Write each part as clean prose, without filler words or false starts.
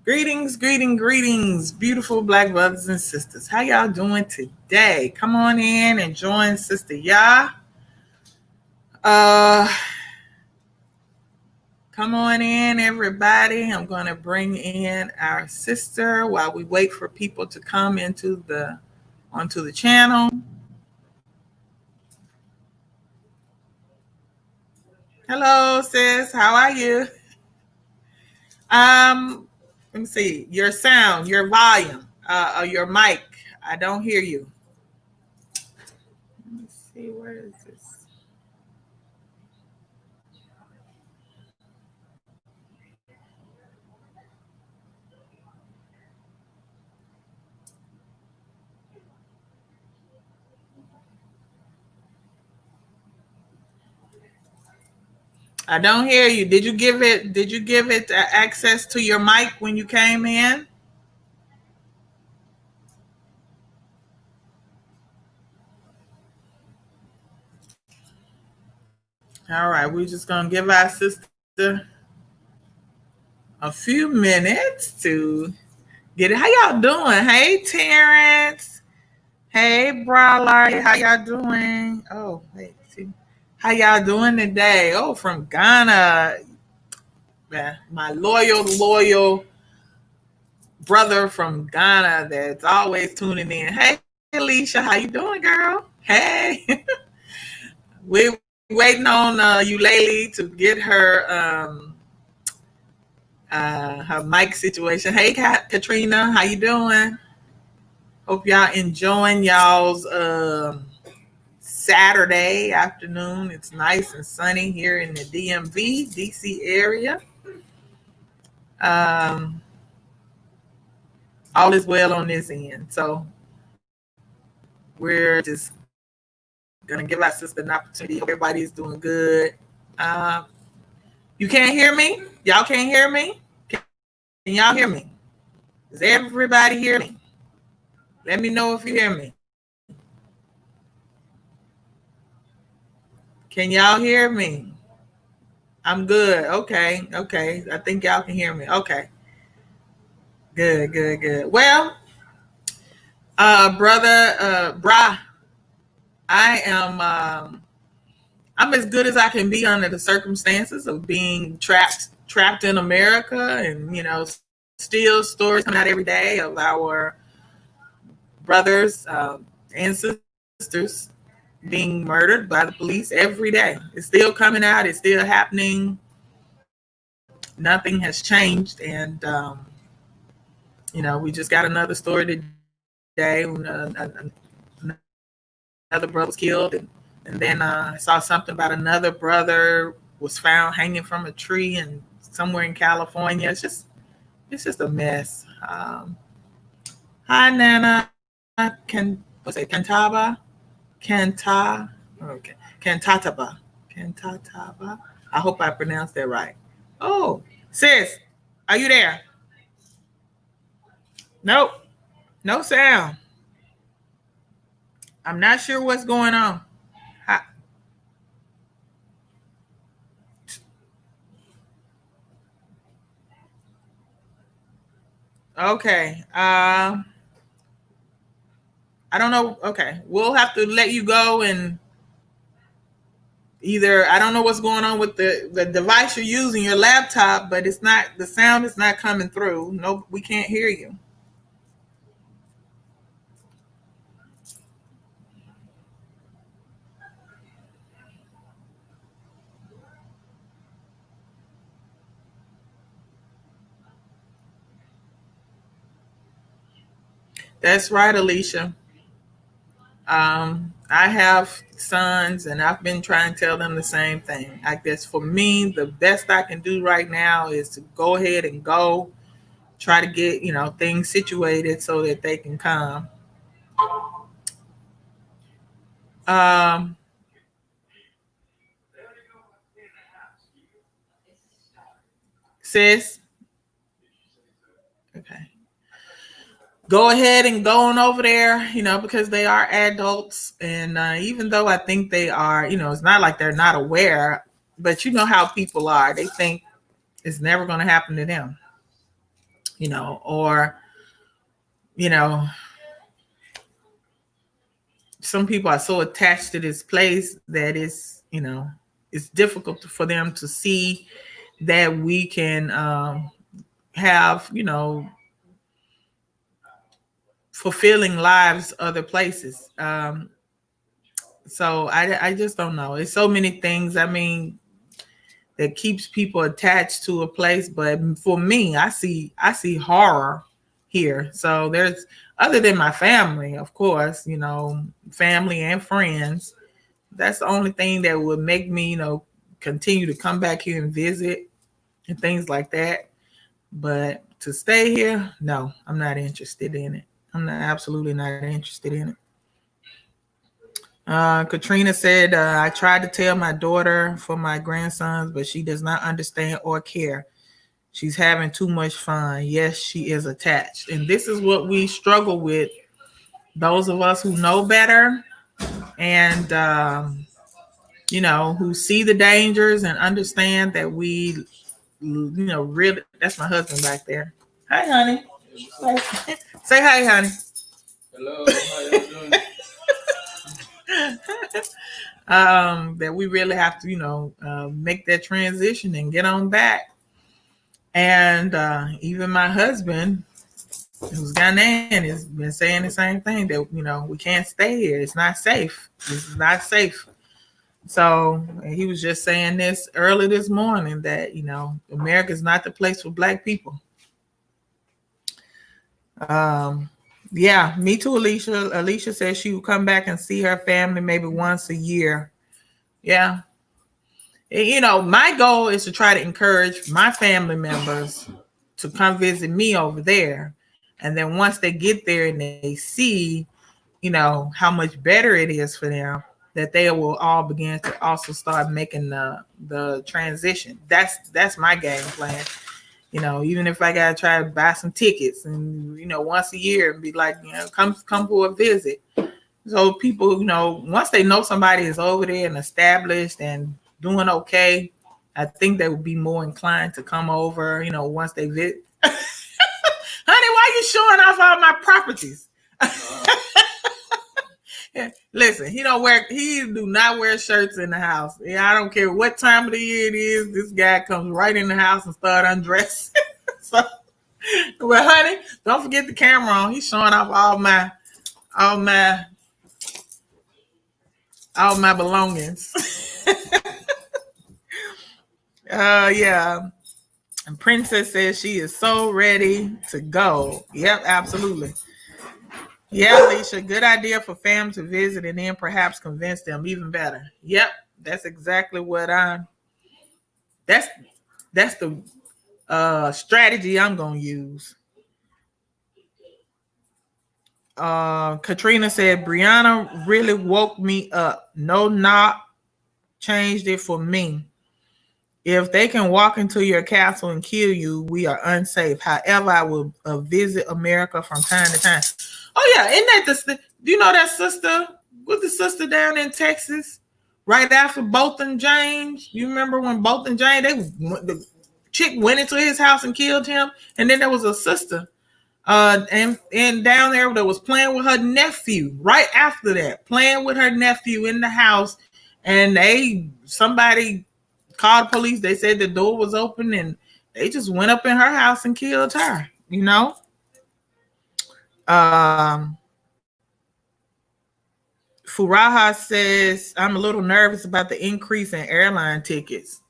Greetings, greetings, beautiful black brothers and sisters. How y'all doing today? Come on in and join Sista Yaa. Uh, come on in, everybody. I'm going to bring in our sister while we wait for people to come onto the channel. Hello, sis. How are you? Let me see. Your sound, your volume, your mic. I don't hear you. Let me see. Where is this? I don't hear you. Did you give it access to your mic when you came in? All right, we're just gonna give our sister a few minutes to get it. How y'all doing? Hey, Terrence. Hey, Brawler. How y'all doing? Oh, wait. See. How y'all doing today? Oh, from Ghana. Yeah, my loyal brother from Ghana that's always tuning in. Hey, Alicia. How you doing, girl? Hey. We're waiting on Eulalie to get her mic situation. Hey, Katrina, how you doing? Hope y'all enjoying y'all's Saturday afternoon. It's nice and sunny here in the DMV, DC area. All is well on this end. So we're just gonna give our sister an opportunity. Everybody's doing good. You can't hear me? Y'all can't hear me? Can y'all hear me? Does everybody hear me? Let me know if you hear me. Can y'all hear me? I'm good. Okay. I think y'all can hear me. Okay. Good. Well, brother, I am I'm as good as I can be under the circumstances of being trapped in America, and still stories come out every day of our brothers and sisters being murdered by the police every day. It's still coming out. It's still happening. Nothing has changed, and we just got another story today. Another brother was killed, and then I saw something about another brother was found hanging from a tree and somewhere in California. It's just a mess. Hi, Nana. Cantaba? Okay. Cantataba. I hope I pronounced that right. Oh, sis, are you there? Nope. No sound. I'm not sure what's going on. Okay. I don't know. Okay. We'll have to let you go, and either I don't know what's going on with the device you're using, your laptop, but the sound is not coming through. No, we can't hear you. That's right, Alicia. I have sons, and I've been trying to tell them the same thing. I guess for me, the best I can do right now is to go ahead and try to get things situated so that they can come. Um, sis, okay. Go ahead and go on over there, because they are adults. And even though I think they are, it's not like they're not aware, but you know how people are. They think it's never going to happen to them. or, some people are so attached to this place that it's difficult for them to see that we can have, fulfilling lives other places. So I just don't know. It's so many things. I mean, that keeps people attached to a place. But for me, I see horror here. So there's, other than my family, of course, family and friends, that's the only thing that would make me, continue to come back here and visit and things like that. But to stay here, no, I'm not interested in it. I'm not absolutely not interested in it. Katrina said, I tried to tell my daughter for my grandsons, but she does not understand or care. She's having too much fun. Yes, she is attached. And this is what we struggle with, those of us who know better and, who see the dangers and understand that we, really, that's my husband back there. Hi, honey. Say hi, honey. Hello, how you doing? That we really have to, make that transition and get on back. And even my husband, who's Ghanaian, has been saying the same thing, that, we can't stay here. It's not safe. This is not safe. So he was just saying this early this morning that, America is not the place for Black people. Yeah, me too, Alicia. Alicia says she will come back and see her family maybe once a year. Yeah. My goal is to try to encourage my family members to come visit me over there. And then once they get there and they see, how much better it is for them, that they will all begin to also start making the transition. That's my game plan. Even if I gotta try to buy some tickets and, once a year and be like, come for a visit. So people, once they know somebody is over there and established and doing okay, I think they would be more inclined to come over, once they visit. Honey, why you showing off all my properties? Listen, he do not wear shirts in the house. Yeah, I don't care what time of the year it is. This guy comes right in the house and start undressing. So, well, honey, don't forget the camera on. He's showing off all my belongings. Yeah. And Princess says she is so ready to go. Yep, absolutely. Yeah, Alicia, good idea for fam to visit and then perhaps convince them even better. Yep, that's exactly what that's the strategy I'm gonna use. Katrina said, Brianna really woke me up. No knock changed it for me. If they can walk into your castle and kill you, we are unsafe. However, I will visit America from time to time. Oh yeah, isn't that do you know that sister? Was the sister down in Texas right after Bolton James? You remember when Bolton James, the chick went into his house and killed him, and then there was a sister, and down there that was playing with her nephew right after that, playing with her nephew in the house, and somebody called the police. They said the door was open, and they just went up in her house and killed her. Furaha says, I'm a little nervous about the increase in airline tickets.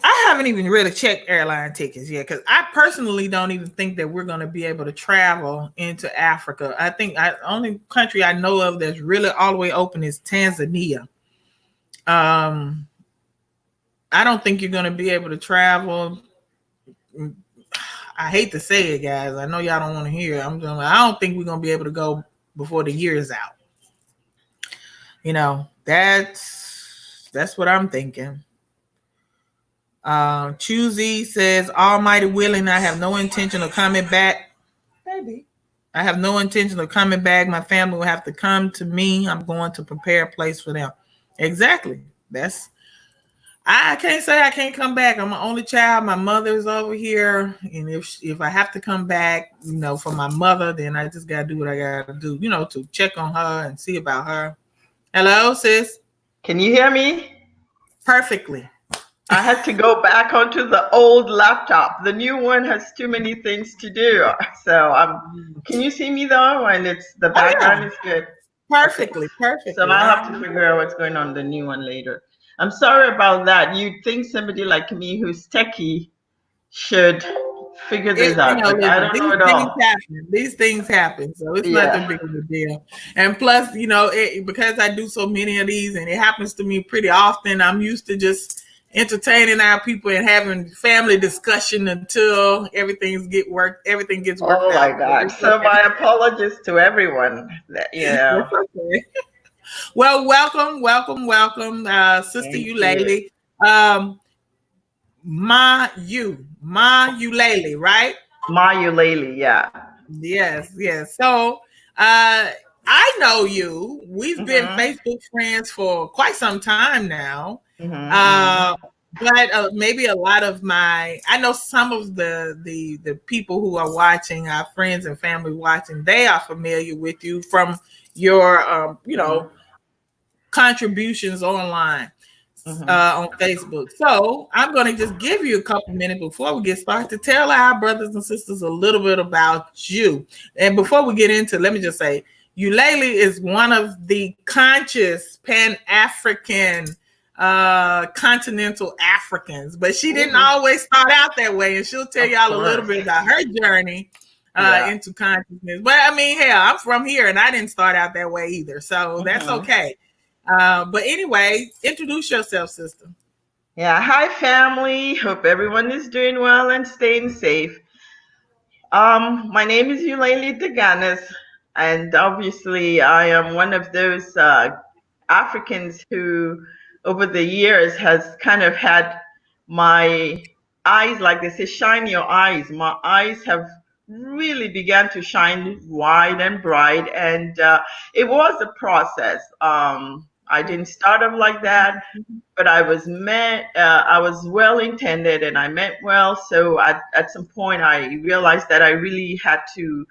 I haven't even really checked airline tickets yet, because I personally don't even think that we're going to be able to travel into Africa. I think the only country I know of that's really all the way open is Tanzania. I don't think you're going to be able to travel. I hate to say it, guys. I know y'all don't want to hear it. I don't think we're going to be able to go before the year is out. That's what I'm thinking. Choosy says, Almighty willing, I have no intention of coming back. Baby, I have no intention of coming back. My family will have to come to me. I'm going to prepare a place for them. Exactly. I can't say I can't come back. I'm an only child. My mother's over here, and if I have to come back, for my mother, then I just gotta do what I gotta do, to check on her and see about her. Hello, sis. Can you hear me? Perfectly. I had to go back onto the old laptop. The new one has too many things to do. So can you see me though? And the Oh yeah, background is good. perfectly, So perfectly. I'll have to figure out what's going on the new one later. I'm sorry about that. You'd think somebody like me who's techie should figure this out, but I Listen, don't know these at things all. happen. These things happen, so it's nothing Yeah. big of a deal. And plus, because I do so many of these, and it happens to me pretty often, I'm used to just entertaining our people and having family discussion until everything gets worked Oh my out. So God. it's So okay. my apologies to everyone. It's okay. Well, welcome, welcome, welcome, Sister Thank you. Eulalie. Um, Ma Eulalie, right? Ma Eulalie, yeah. Yes, yes. So, I know you. We've been Mhm. Facebook friends for quite some time now. Mhm. Uh, Mhm. but maybe a lot of I know some of the people who are watching, our friends and family watching, they are familiar with you from your, Mhm. contributions online Mhm. on Facebook. So I'm going to just give you a couple minutes before we get started to tell our brothers and sisters a little bit about you. And before we get into, let me just say, Eulalie is one of the conscious Pan-African Continental Africans, but she didn't Ooh. always start out that way. And she'll tell Of y'all a little course. bit about her journey Yeah. into consciousness. But I mean, hell, I'm from here and I didn't start out that way either. So that's Mhm. okay. But anyway, introduce yourself, sister. Yeah. Hi, family. Hope everyone is doing well and staying safe. My name is Eulalie Deganus, and obviously, I am one of those Africans who, over the years, has kind of had my eyes, like they say, shine your eyes. My eyes have really began to shine wide and bright, and it was a process. I didn't start off like that, but I was well intended and I meant well. So at some point I realized that I really had to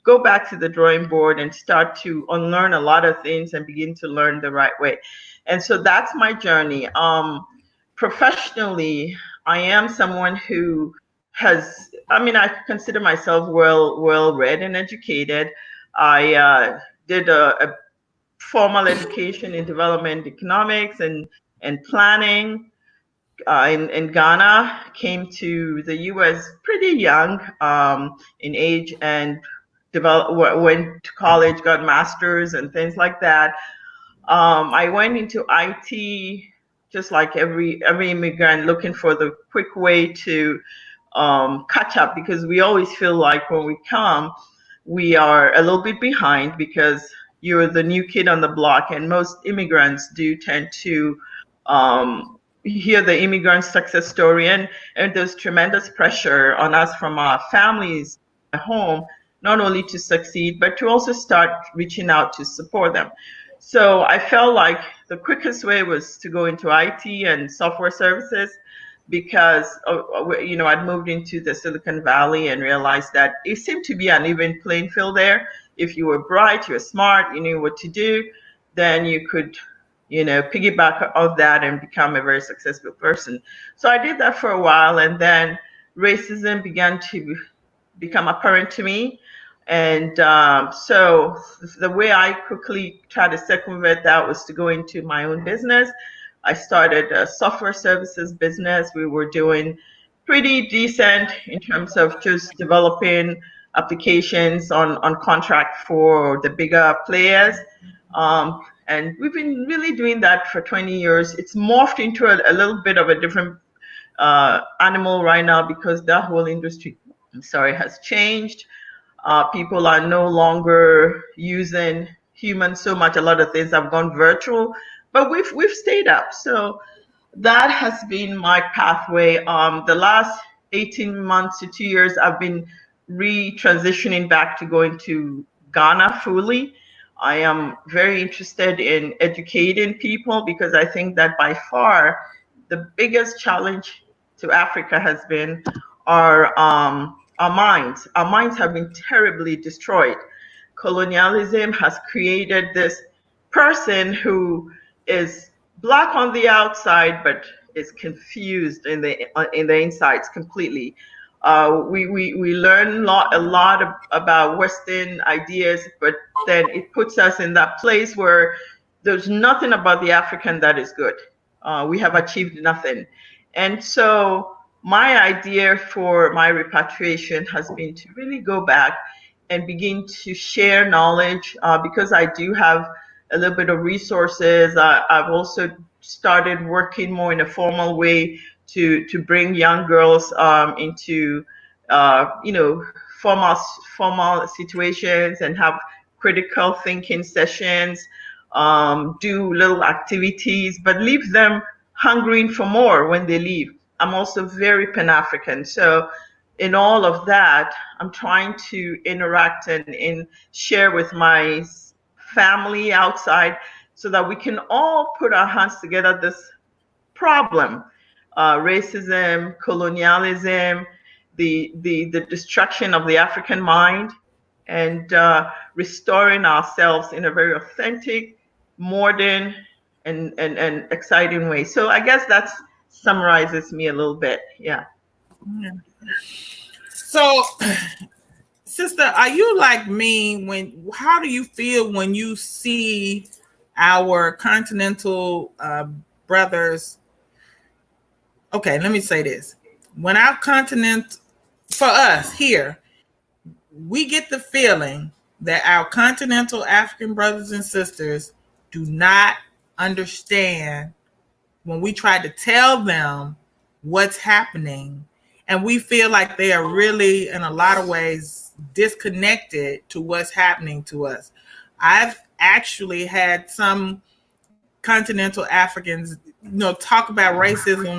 go back to the drawing board and start to unlearn a lot of things and begin to learn the right way. And so that's my journey. Professionally, I am someone who I consider myself well read and educated. I did a formal education in development economics and planning in Ghana. Came to the U.S. pretty young in age and went to college, got masters and things like that. I went into IT just like every immigrant looking for the quick way to catch up, because we always feel like when we come, we are a little bit behind because you're the new kid on the block, and most immigrants do tend to hear the immigrant success story, and there's tremendous pressure on us from our families at home, not only to succeed, but to also start reaching out to support them. So I felt like the quickest way was to go into IT and software services, because I'd moved into the Silicon Valley and realized that it seemed to be an even playing field there. If you were bright, you were smart, you knew what to do, then you could piggyback off that and become a very successful person. So I did that for a while, and then racism began to become apparent to me. And so the way I quickly tried to circumvent that was to go into my own business. I started a software services business. We were doing pretty decent in terms of just developing applications on contract for the bigger players. And we've been really doing that for 20 years. It's morphed into a little bit of a different animal right now, because that whole industry, has changed. People are no longer using humans so much. A lot of things have gone virtual, but we've stayed up. So that has been my pathway. The last 18 months to 2 years, I've been re-transitioning back to going to Ghana fully. I am very interested in educating people, because I think that by far the biggest challenge to Africa has been our minds. Our minds have been terribly destroyed. Colonialism has created this person who is black on the outside, but is confused in the insides completely. We learn a lot about Western ideas, but then it puts us in that place where there's nothing about the African that is good. We have achieved nothing. And so my idea for my repatriation has been to really go back and begin to share knowledge, because I do have a little bit of resources. I've also started working more in a formal way to bring young girls into formal situations and have critical thinking sessions, do little activities, but leave them hungering for more when they leave. I'm also very Pan-African, so in all of that, I'm trying to interact and share with my family outside so that we can all put our hands together this problem, racism, colonialism, the destruction of the African mind, and restoring ourselves in a very authentic, modern, and exciting way. So I guess that summarizes me a little bit. Yeah. So, sister, are you like me? How do you feel when you see our continental brothers? Okay, let me say this. When our continent, for us here, we get the feeling that our continental African brothers and sisters do not understand when we try to tell them what's happening. And we feel like they are really, in a lot of ways, disconnected to what's happening to us. I've actually had some continental Africans, talk about racism,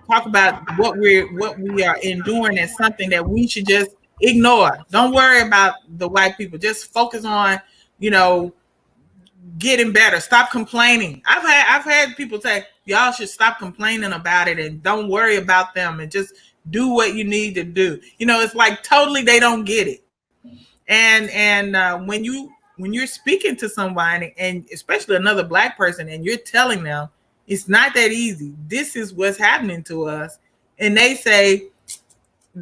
talk about what we are enduring as something that we should just ignore. Don't worry about the white people. Just focus on, getting better. Stop complaining. I've had people say, y'all should stop complaining about it and don't worry about them and just do what you need to do. It's like totally they don't get it. And when you're speaking to somebody, and especially another black person, and you're telling them it's not that easy, this is what's happening to us, and they say,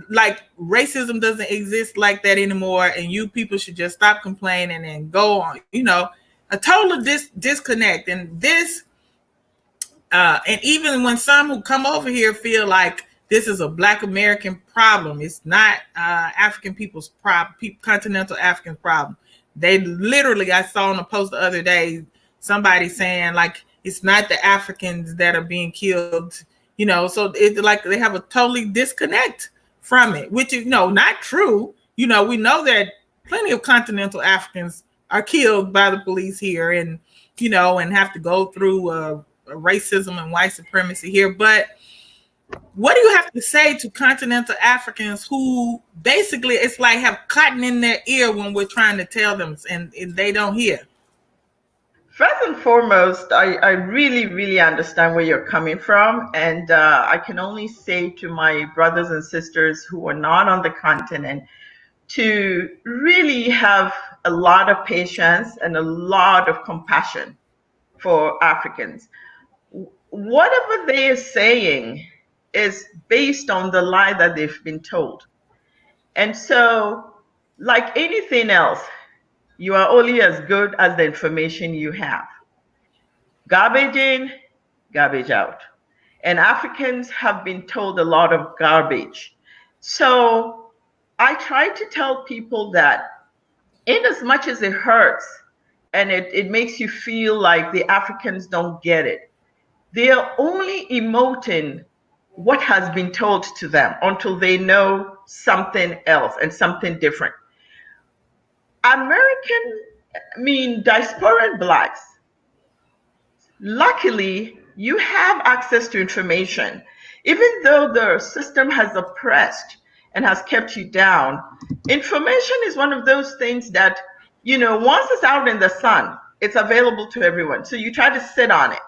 like, racism doesn't exist like that anymore, and you people should just stop complaining and go on, a total disconnect. And this, and even when some who come over here feel like this is a Black American problem, it's not African people's problem, continental African problem. They literally, I saw on a post the other day, somebody saying like it's not the Africans that are being killed, so it's like they have a totally disconnect from it, which is not true. We know that plenty of continental Africans are killed by the police here, and and have to go through racism and white supremacy here. But what do you have to say to continental Africans who basically, it's like, have cotton in their ear when we're trying to tell them and they don't hear? First and foremost, I really, really understand where you're coming from. And I can only say to my brothers and sisters who are not on the continent to really have a lot of patience and a lot of compassion for Africans. Whatever they are saying is based on the lie that they've been told. And so, like anything else, you are only as good as the information you have. Garbage in, garbage out. And Africans have been told a lot of garbage. So I try to tell people that in as much as it hurts and it makes you feel like the Africans don't get it, they are only emoting what has been told to them until they know something else and something different. Diasporan Blacks, luckily, you have access to information. Even though the system has oppressed and has kept you down, information is one of those things that, once it's out in the sun, it's available to everyone. So you try to sit on it.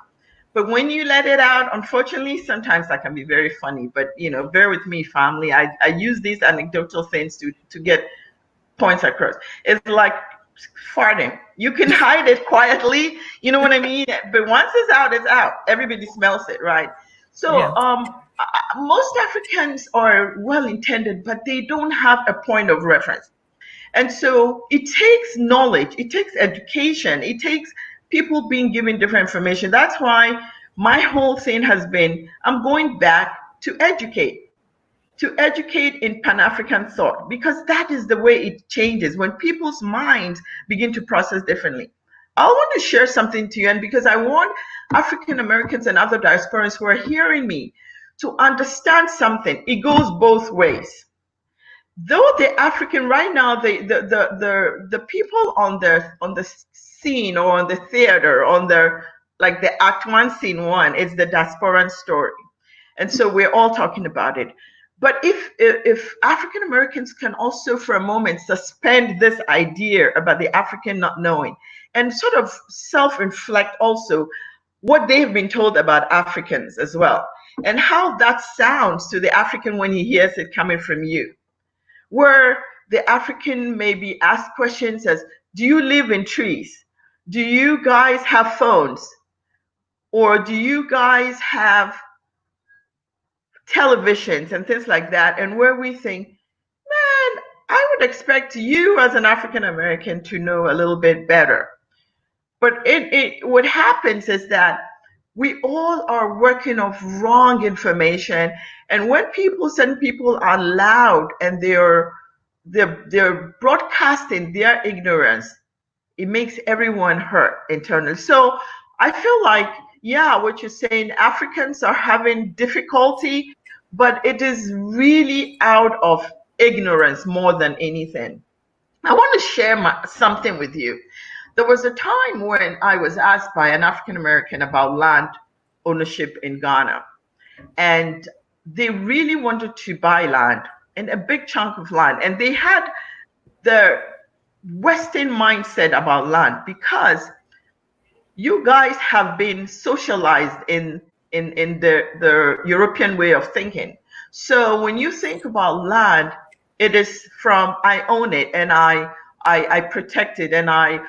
But when you let it out, unfortunately, sometimes that can be very funny. But bear with me, family. I use these anecdotal things to get points across. It's like farting. You can hide it quietly, you know what I mean? But once it's out, it's out. Everybody smells it, right? So most Africans are well intended, but they don't have a point of reference. And so it takes knowledge, it takes education, it takes people being given different information. That's why my whole thing has been, I'm going back to educate in Pan-African thought, because that is the way it changes when people's minds begin to process differently. I want to share something to you, and because I want African Americans and other diasporans who are hearing me to understand something. It goes both ways. Though the African right now, the people on the scene or on the theater, on the like the Act One, Scene One, it's the diasporan story, and so we're all talking about it. But if African Americans can also for a moment suspend this idea about the African not knowing and sort of self-reflect also what they've been told about Africans as well, and how that sounds to the African when he hears it coming from you, where the African may be asked questions as, do you live in trees? Do you guys have phones? Or do you guys have televisions and things like that? And where we think, man, I would expect you as an African American to know a little bit better. But what happens is that we all are working off wrong information. And when certain people are loud and they're broadcasting their ignorance, it makes everyone hurt internally. So I feel like, yeah, what you're saying, Africans are having difficulty, but it is really out of ignorance more than anything. I want to share something with you. There was a time when I was asked by an African American about land ownership in Ghana, and they really wanted to buy land, and a big chunk of land, and they had the Western mindset about land, because you guys have been socialized in the European way of thinking. So when you think about land, it is from I own it and I protect it and I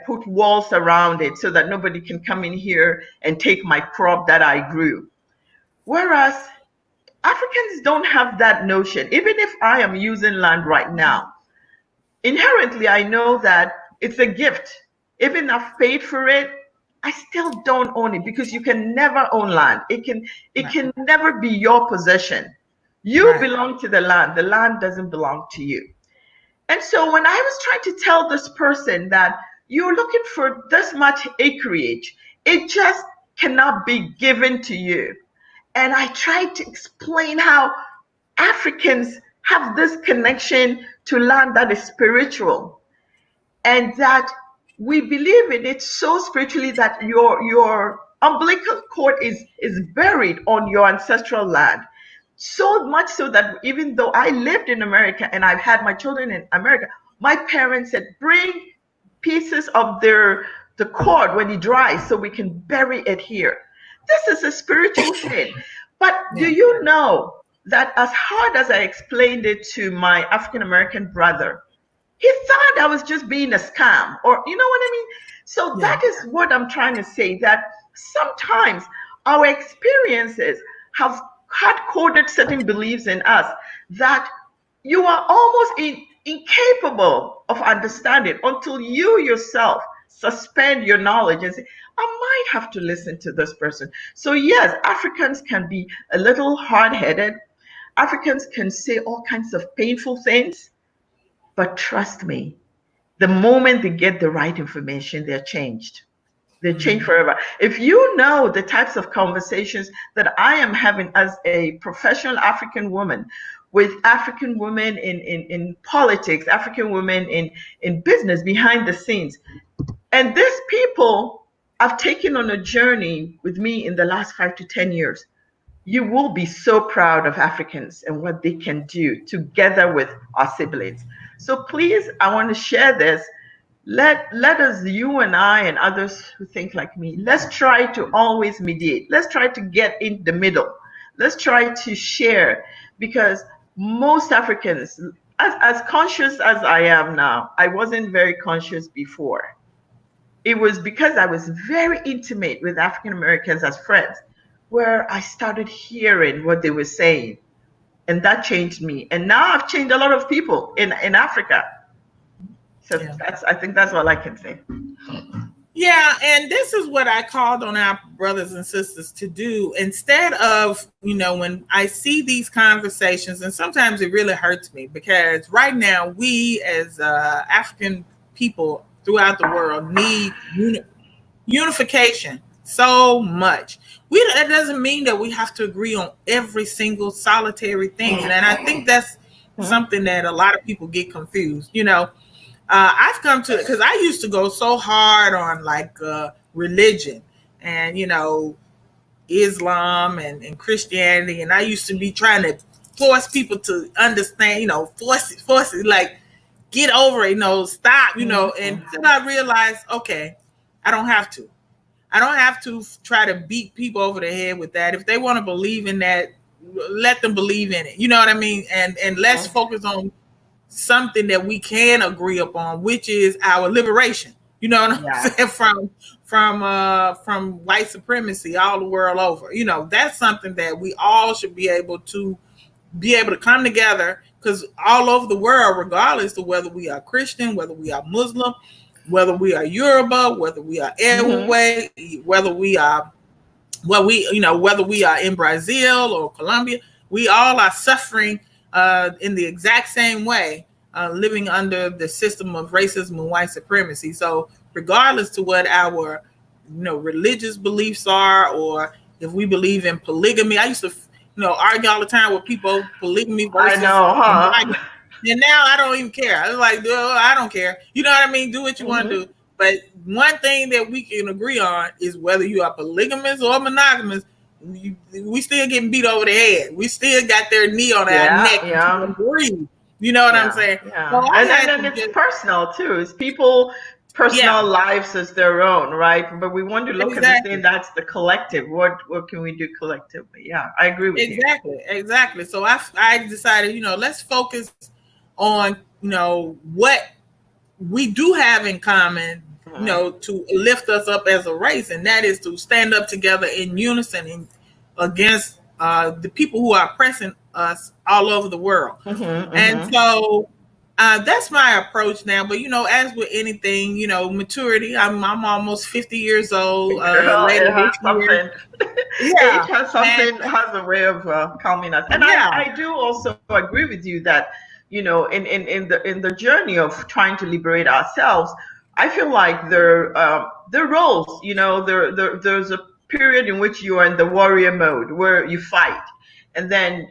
put walls around it so that nobody can come in here and take my crop that I grew. Whereas Africans don't have that notion. Even if I am using land right now, inherently I know that it's a gift. Even if I've paid for it, I still don't own it, because you can never own land. It can never be your possession. You belong to the land doesn't belong to you. And so when I was trying to tell this person that you're looking for this much acreage, it just cannot be given to you. And I tried to explain how Africans have this connection to land that is spiritual, and that we believe in it so spiritually that your umbilical cord is buried on your ancestral land. So much so that even though I lived in America and I've had my children in America, my parents said, bring pieces of the cord when it dries so we can bury it here. This is a spiritual thing. But do you know that as hard as I explained it to my African American brother, he thought I was just being a scam, or you know what I mean? So that is what I'm trying to say, that sometimes our experiences have hard-coded certain beliefs in us that you are almost incapable of understanding until you yourself suspend your knowledge and say, I might have to listen to this person. So yes, Africans can be a little hard-headed. Africans can say all kinds of painful things. But trust me, the moment they get the right information, they're changed. They change forever. If you know the types of conversations that I am having as a professional African woman with African women in politics, African women in business, behind the scenes, and these people have taken on a journey with me in the last 5 to 10 years, you will be so proud of Africans and what they can do together with our siblings. So please, I want to share this. let us, you and I and others who think like me, let's try to always mediate. Let's try to get in the middle. Let's try to share, because most Africans, as conscious as I am now, I wasn't very conscious before. It was because I was very intimate with African Americans as friends, where I started hearing what they were saying. And that changed me. And now I've changed a lot of people in Africa. So I think that's all I can say. Yeah, and this is what I called on our brothers and sisters to do. Instead of, when I see these conversations, and sometimes it really hurts me, because right now we as African people throughout the world need unification so much. That doesn't mean that we have to agree on every single solitary thing. And I think that's something that a lot of people get confused. I've come to, because I used to go so hard on like religion and, Islam and Christianity. And I used to be trying to force people to understand, force it, like get over it, stop, and then I realized, okay, I don't have to. I don't have to try to beat people over the head with that. If they want to believe in that, let them believe in it. You know what I mean? And let's focus on something that we can agree upon, which is our liberation. You know what I'm saying? From white supremacy all the world over. That's something that we all should be able to come together, because all over the world, regardless of whether we are Christian, whether we are Muslim, whether we are Yoruba, whether we are Ewe, whether we are in Brazil or Colombia, we all are suffering in the exact same way, living under the system of racism and white supremacy. So regardless to what our religious beliefs are, or if we believe in polygamy, I used to argue all the time with people, polygamy versus, I know, huh? And now I don't even care. It's like, I don't care. You know what I mean? Do what you want to do. But one thing that we can agree on is whether you are polygamous or monogamous, we still getting beat over the head. We still got their knee on our neck to breathe. You know what I'm saying? Yeah. So and it's personal too. It's people personal lives as their own, right? But we want to look at the thing that's the collective. What can we do collectively? Yeah, I agree with you. Exactly. So I decided, let's focus on, what we do have in common, to lift us up as a race, and that is to stand up together in unison against the people who are oppressing us all over the world. And so that's my approach now. But as with anything, maturity. I'm almost 50 years old. Age has something, has a way of calming us. And I do also agree with you that in the journey of trying to liberate ourselves, I feel like there are roles. There's a period in which you are in the warrior mode where you fight, and then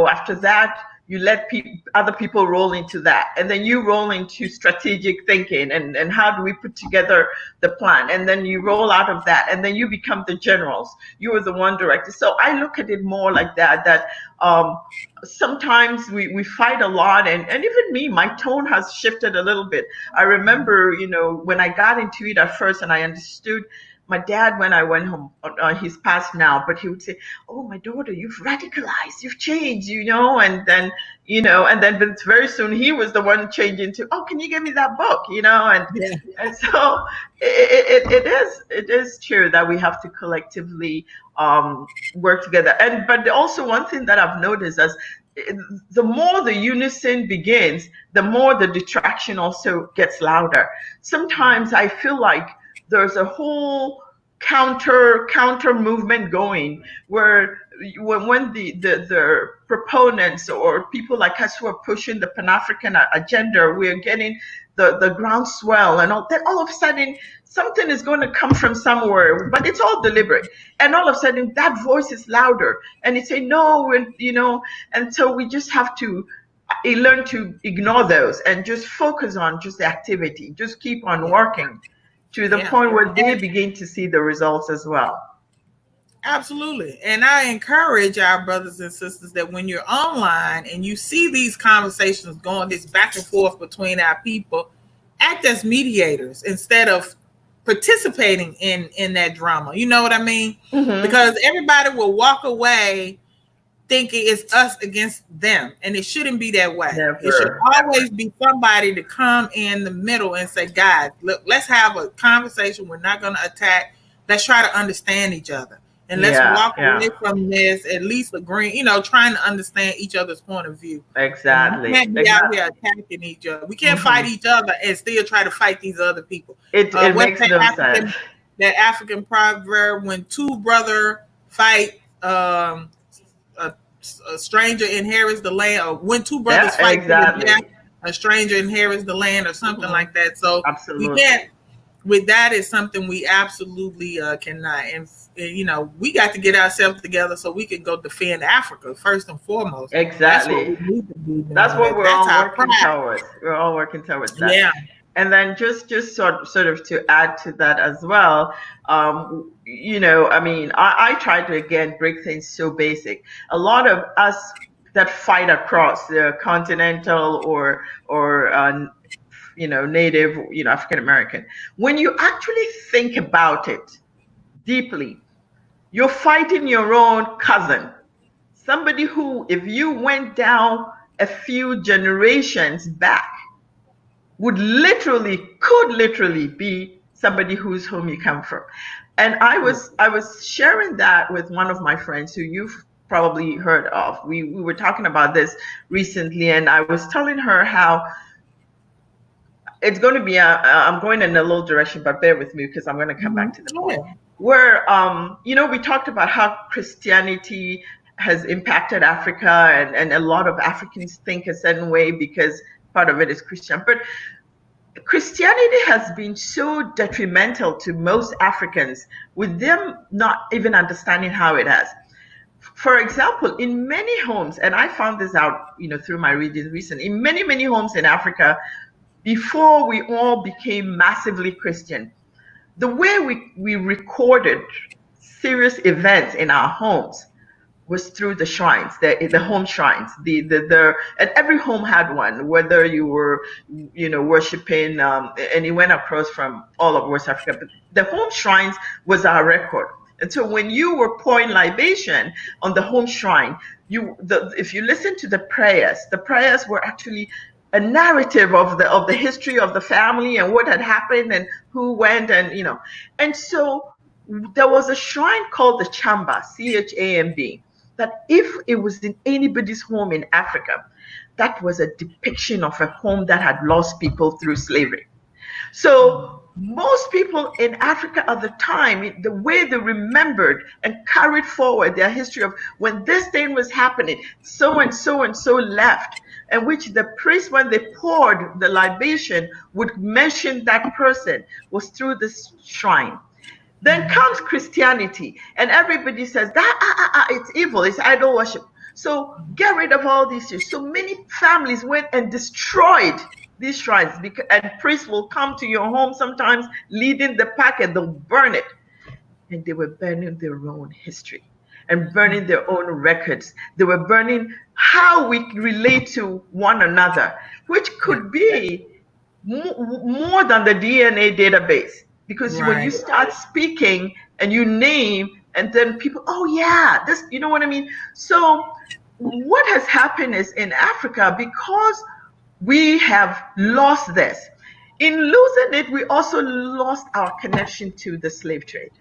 after that you let other people roll into that, and then you roll into strategic thinking and how do we put together the plan, and then you roll out of that, and then you become the generals. You are the one director. So I look at it more like that sometimes we fight a lot, and even me, my tone has shifted a little bit. I remember when I got into it at first, and I understood my dad, when I went home, he's passed now, but he would say, "Oh, my daughter, you've radicalized, you've changed, and then, but very soon he was the one changing to, oh, can you give me that book, and so it is true that we have to collectively work together. But also one thing that I've noticed is the more the unison begins, the more the detraction also gets louder. Sometimes I feel like there's a whole counter movement going where when the proponents or people like us who are pushing the Pan-African agenda, we're getting the groundswell, and all of a sudden something is going to come from somewhere, but it's all deliberate, and all of a sudden that voice is louder and it's say no, and so we just have to learn to ignore those and just focus on just the activity, just keep on working to the point where they begin to see the results as well. Absolutely. And I encourage our brothers and sisters that when you're online and you see these conversations going, this back and forth between our people, act as mediators instead of participating in that drama. You know what I mean? Mm-hmm. Because everybody will walk away thinking it's us against them, and it shouldn't be that way. It should always be somebody to come in the middle and say, guys, look, let's have a conversation. We're not going to attack. Let's try to understand each other, and let's walk away from this at least agreeing, trying to understand each other's point of view. Exactly. We can't be out here attacking each other. We can't fight each other and still try to fight these other people. It makes no sense. That African proverb, when two brothers fight, a stranger inherits the land, or when two brothers fight, a stranger inherits the land, or something like that. So absolutely. We can't. With that is something we absolutely cannot. And we got to get ourselves together so we can go defend Africa first and foremost. Exactly. That's what we're all working towards. We're all working towards that. Yeah. And then just sort of to add to that as well, I try to again break things so basic. A lot of us that fight across the continental or native, African American, when you actually think about it deeply, you're fighting your own cousin, somebody who, if you went down a few generations back, could literally be somebody whose home you come from. And I was sharing that with one of my friends who you've probably heard of. We were talking about this recently, and I was telling her how it's going to be I'm going in a little direction, but bear with me because I'm going to come back to the point where we talked about how Christianity has impacted Africa, and a lot of Africans think a certain way because part of it is Christian. But Christianity has been so detrimental to most Africans, with them not even understanding how it has. For example, in many homes, and I found this out, through my reading recently, in many, many homes in Africa, before we all became massively Christian, the way we recorded serious events in our homes was through the shrines, the home shrines. And every home had one, whether you were, worshiping, and it went across from all of West Africa. But the home shrines was our record. And so when you were pouring libation on the home shrine, if you listen to the prayers were actually a narrative of the history of the family and what had happened and who went and so there was a shrine called the Chamba, CHAMB, that if it was in anybody's home in Africa, that was a depiction of a home that had lost people through slavery. So most people in Africa at the time, the way they remembered and carried forward their history of when this thing was happening, so and so and so left, and which the priest, when they poured the libation, would mention that person, was through this shrine. Then comes Christianity, and everybody says that it's evil, it's idol worship. So get rid of all these things. So many families went and destroyed these shrines, and priests will come to your home sometimes leading the pack, and they'll burn it. And they were burning their own history and burning their own records. They were burning how we relate to one another, which could be more than the DNA database. Because when you start speaking and you name, and then people, oh yeah, this, you know what I mean? So what has happened is in Africa, because we have lost this, in losing it, we also lost our connection to the slave trade.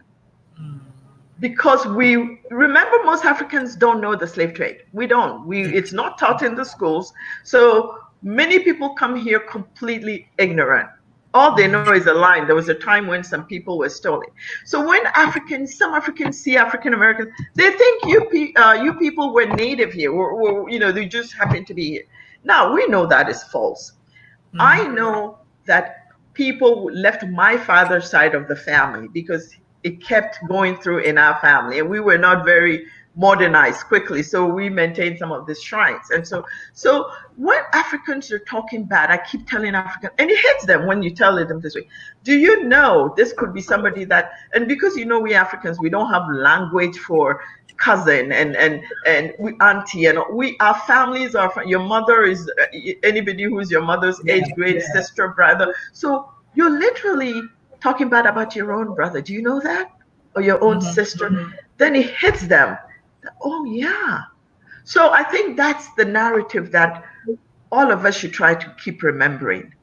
Because we remember, most Africans don't know the slave trade. We don't. It's not taught in the schools. So many people come here completely ignorant. All they know is a line. There was a time when some people were stolen. So when some Africans see African Americans, they think you people were native here, or they just happen to be here. Now we know that is false. I know that people left my father's side of the family because it kept going through in our family, and we were not very modernized quickly. So we maintain some of these shrines. And so when Africans are talking bad, I keep telling Africans, and it hits them when you tell them this way. Do you know this could be somebody that, and because we Africans, we don't have language for cousin and we auntie, and our families are, your mother is anybody who's your mother's age grade, sister, brother. So you're literally talking bad about your own brother. Do you know that? Or your own sister? Then it hits them. Oh yeah. So I think that's the narrative that all of us should try to keep remembering,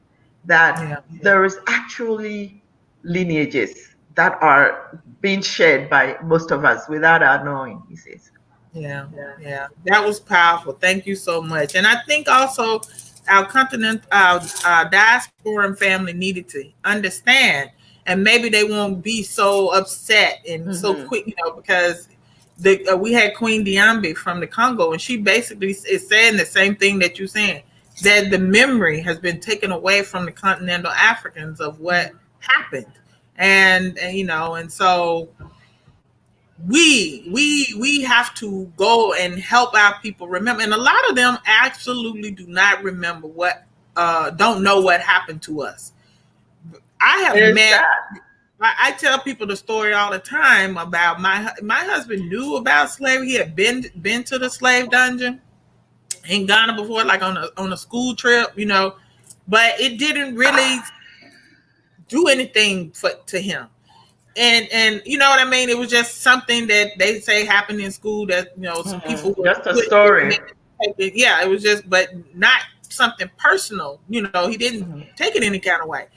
that there is actually lineages that are being shared by most of us without our knowing, he says. Yeah. That was powerful. Thank you so much. And I think also our diaspora and family needed to understand, and maybe they won't be so upset and so quick, because we had Queen Diambe from the Congo, and she basically is saying the same thing that you're saying, that the memory has been taken away from the Continental Africans of what happened. And so we have to go and help our people remember. And a lot of them absolutely do not remember don't know what happened to us. I tell people the story all the time about my husband knew about slavery. He had been to the slave dungeon in Ghana before, like on a school trip, but it didn't really do anything to him. And you know what I mean? It was just something that they say happened in school that, some people were just a story. Yeah, it was just, but not something personal. He didn't take it any kind of way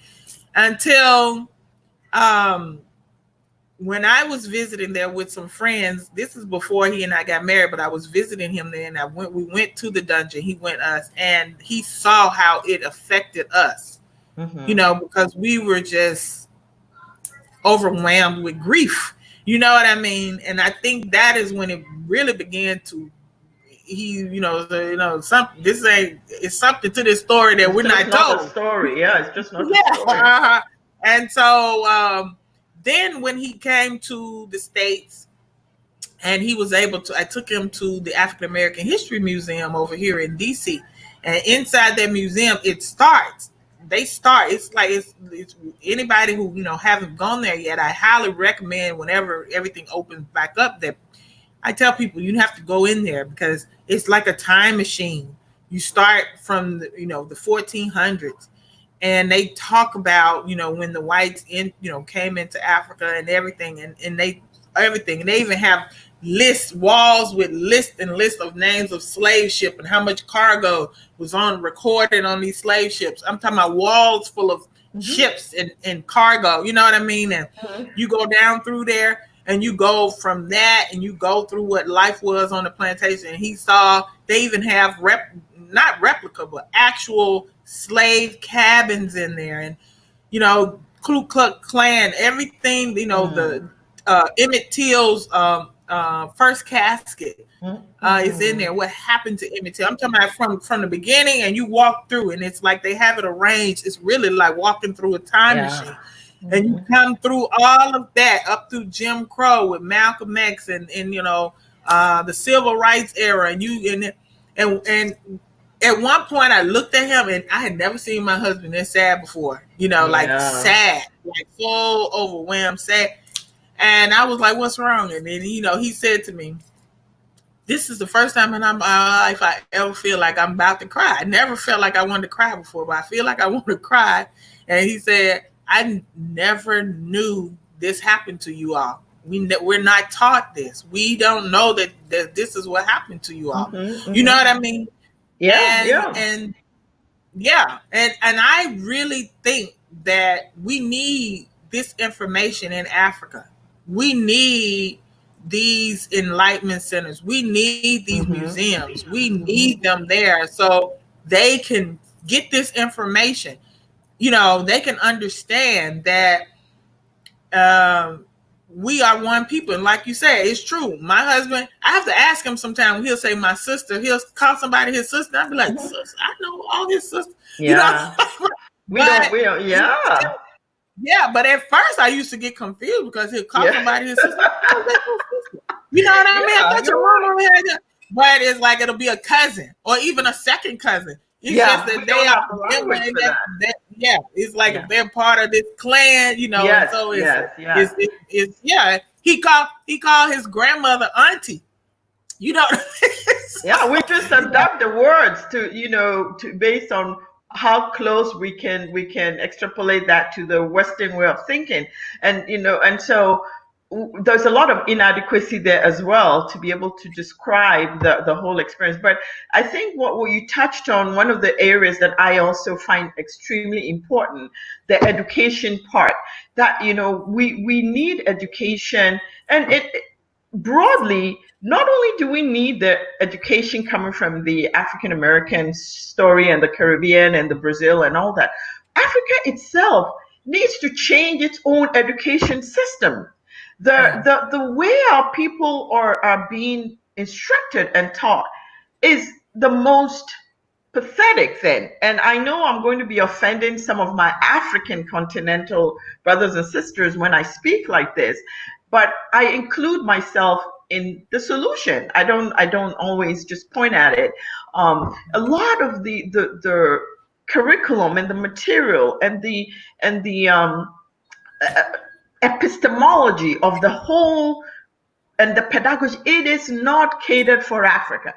until when I was visiting there with some friends. This is before he and I got married, but I was visiting him there, and we went to the dungeon. He went us, and he saw how it affected us, because we were just overwhelmed with grief. You know what I mean? And I think that is when it really began to. It's something to this story that we're not told. A story, yeah, it's just not a story. And so then when he came to the States, and he was able to, I took him to the African American History Museum over here in DC, and inside that museum, it's like it's anybody who haven't gone there yet, I highly recommend, whenever everything opens back up, that I tell people you have to go in there, because it's like a time machine. You start from the 1400s, and they talk about when the whites came into Africa and everything, and they even have walls with lists of names of slave ship and how much cargo was recorded on these slave ships. I'm talking about walls full of ships and cargo. You know what I mean? And you go down through there, and you go from that, and you go through what life was on the plantation. And he saw they even have not replica, but actual slave cabins in there, and Ku Klux Klan, everything. The Emmett Till's first casket is in there. What happened to Emmett Till? I'm talking about from the beginning, and you walk through, and it's like they have it arranged. It's really like walking through a time machine. And you come through all of that, up through Jim Crow with Malcolm X and the civil rights era, and at one point I looked at him, and I had never seen my husband this sad before. Like sad, like so overwhelmed, sad. And I was like, "What's wrong?" And then he said to me, "This is the first time in my life I ever feel like I'm about to cry. I never felt like I wanted to cry before, but I feel like I want to cry." And he said, "I never knew this happened to you all. We're not taught this. We don't know that this is what happened to you all." You know what I mean? And I really think that we need this information in Africa. We need these enlightenment centers. We need these museums. We need them there so they can get this information. They can understand that we are one people. And like you said, it's true. My husband, I have to ask him sometimes. He'll say my sister. He'll call somebody his sister. I'll be like, "Sister, I know all his sisters." Yeah. Yeah, but at first I used to get confused because he'll call somebody his sister. You know what I mean? I thought your you're mama had that. But it's like it'll be a cousin or even a second cousin. It's just that we they don't are have the language for that. yeah. It's like if they're part of this clan, you know, and Yes, so yes. it's yeah. He called his grandmother auntie. You know. Yeah, we just adapt the words to based on how close we can extrapolate that to the Western way of thinking, and so there's a lot of inadequacy there as well to be able to describe the whole experience. But I think what you touched on, one of the areas that I also find extremely important, the education part, that we need education, and it broadly, not only do we need the education coming from the African American story and the Caribbean and the Brazil and all that, Africa itself needs to change its own education system. The way our people are being instructed and taught is the most pathetic thing. And I know I'm going to be offending some of my African continental brothers and sisters when I speak like this, but I include myself in the solution. I don't always just point at it. A lot of the curriculum and the material and the epistemology of the whole and the pedagogy, it is not catered for Africa.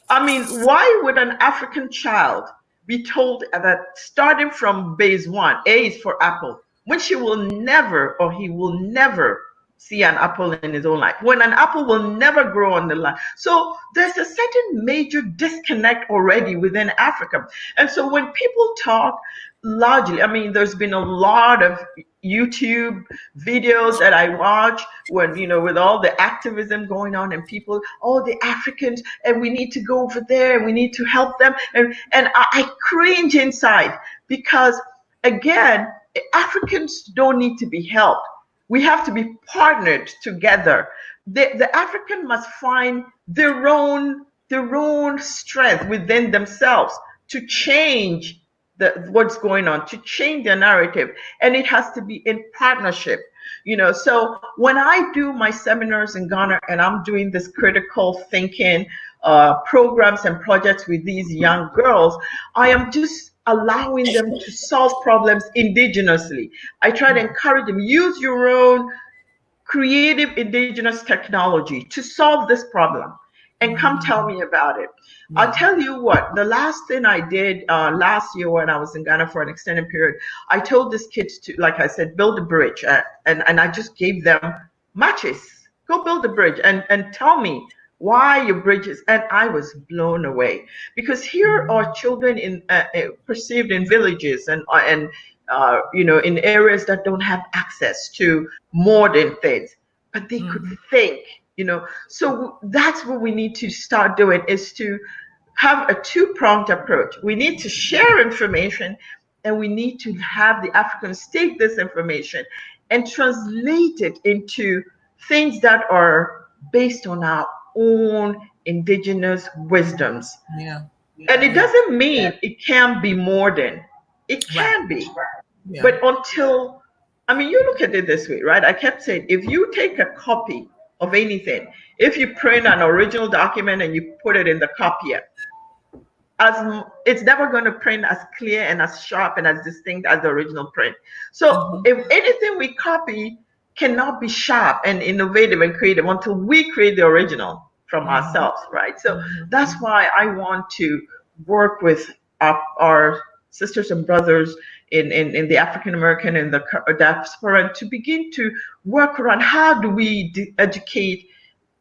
I mean, why would an African child be told that starting from base 1, A is for apple, when she will never or he will never see an apple in his own life, when an apple will never grow on the land? So there's a certain major disconnect already within Africa. And so when people talk largely, I mean, there's been a lot of YouTube videos that I watch when, with all the activism going on and people, the Africans, and we need to go over there and we need to help them. And I cringe inside because, again, Africans don't need to be helped. We have to be partnered together. The African must find their own strength within themselves to change what's going on, to change the narrative, and it has to be in partnership. So when I do my seminars in Ghana and I'm doing this critical thinking programs and projects with these young girls, I am just allowing them to solve problems indigenously. I try to encourage them, use your own creative indigenous technology to solve this problem and come tell me about it. I'll tell you what, the last thing I did last year when I was in Ghana for an extended period, I told these kids to, like I said, build a bridge. And I just gave them matches. Go build a bridge and tell me why your bridge is. And I was blown away. Because here are children perceived in villages and in areas that don't have access to modern things. But they could think. So that's what we need to start doing, is to have a two-pronged approach. We need to share information, and we need to have the Africans take this information and translate it into things that are based on our own indigenous wisdoms. And it doesn't mean it can be modern. It can be. But until, you look at it this way, right? I kept saying, if you take a copy of anything, if you print an original document and you put it in the copier, it's never going to print as clear and as sharp and as distinct as the original print. So if anything we copy cannot be sharp and innovative and creative until we create the original from ourselves, right? So that's why I want to work with our sisters and brothers in the African American and the diaspora to begin to work around how do we educate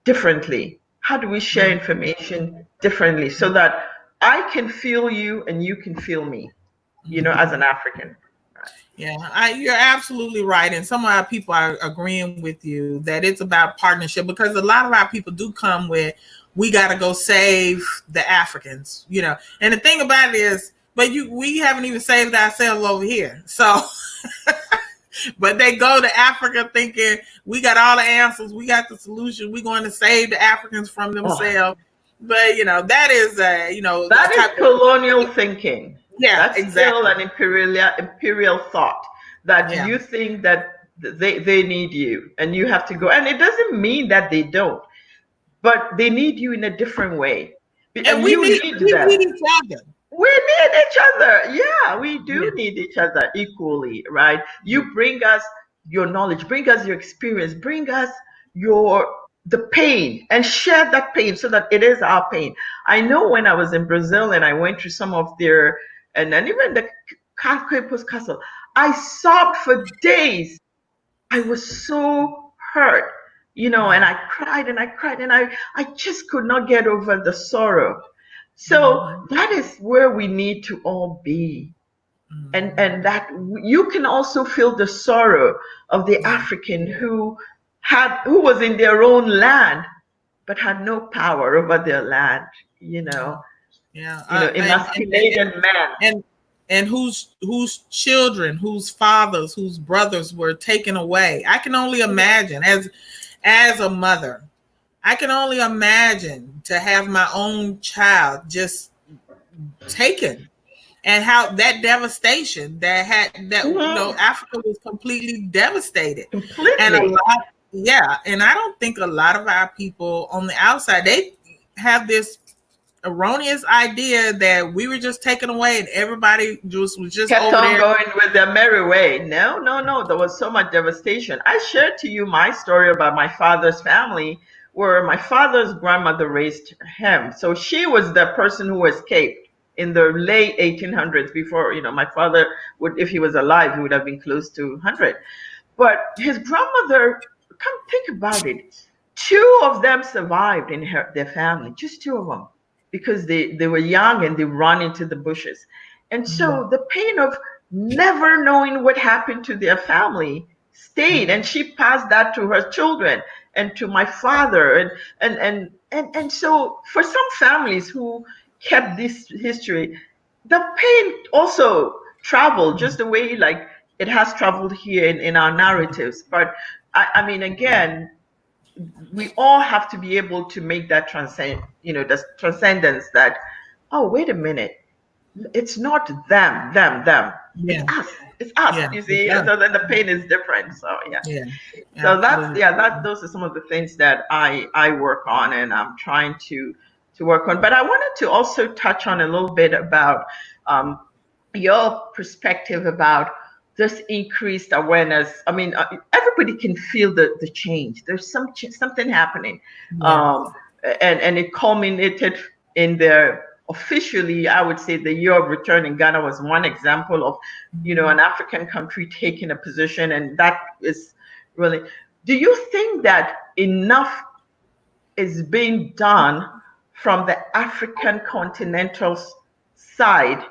differently? How do we share information differently so that I can feel you and you can feel me, as an African. Yeah, you're absolutely right. And some of our people are agreeing with you that it's about partnership, because a lot of our people do come with, we got to go save the Africans, And the thing about it is, we haven't even saved ourselves over here. So, but they go to Africa thinking we got all the answers, we got the solution, we're going to save the Africans from themselves. But that is that is colonial thinking. Yeah, that's exactly. Still an imperial thought that you think that they need you and you have to go. And it doesn't mean that they don't. but they need you in a different way, And and you need we them. need each other. We need each other. Yeah, we Yeah. do need each other equally, right? You bring us your knowledge, bring us your experience, bring us your the pain, and share that pain so that it is our pain. I know when I was in Brazil and I went through some of their, and then even the Campos Castle, I sobbed for days. I was so hurt, and I cried and I cried and I just could not get over the sorrow. So Mhm. that is where we need to all be. And Mhm. and that you can also feel the sorrow of the Yeah. African who was in their own land but had no power over their land, Yeah. Yeah. emasculated men. And and whose children, whose fathers, whose brothers were taken away. I can only imagine as a mother. I can only imagine to have my own child just taken, and how that devastation Mhm. Africa was completely devastated. And a Completely. lot, yeah, and I don't think a lot of our people on the outside, they have this erroneous idea that we were just taken away and everybody just was just Kept over on there. going with their merry way. No, no, no. There was so much devastation. I shared to you my story about my father's family, where my father's grandmother raised him. So she was the person who escaped in the late 1800s before, my father would, if he was alive, he would have been close to 100. But his grandmother, come think about it, two of them survived in their family, just two of them, because they were young and they ran into the bushes. And Mhm. so the pain of never knowing what happened to their family stayed, and she passed that to her children and to my father. And so for some families who kept this history, the pain also traveled just the way like it has traveled here in our narratives. But I mean, again, we all have to be able to make that the transcendence that, oh, wait a minute, it's not them. It's Yeah, us. It's us. yeah, You it see, does. so then the pain is different. So yeah. Yeah, So that's absolutely. yeah. Those are some of the things that I work on and I'm trying to work on. But I wanted to also touch on a little bit about um, your perspective about this increased awareness. I mean, everybody can feel the change. There's something happening, Yeah. um, and it culminated in the officially, I would say, the year of return in Ghana was one example of, Mhm. an African country taking a position, and that is really. Do you think that enough is being done from the African continental side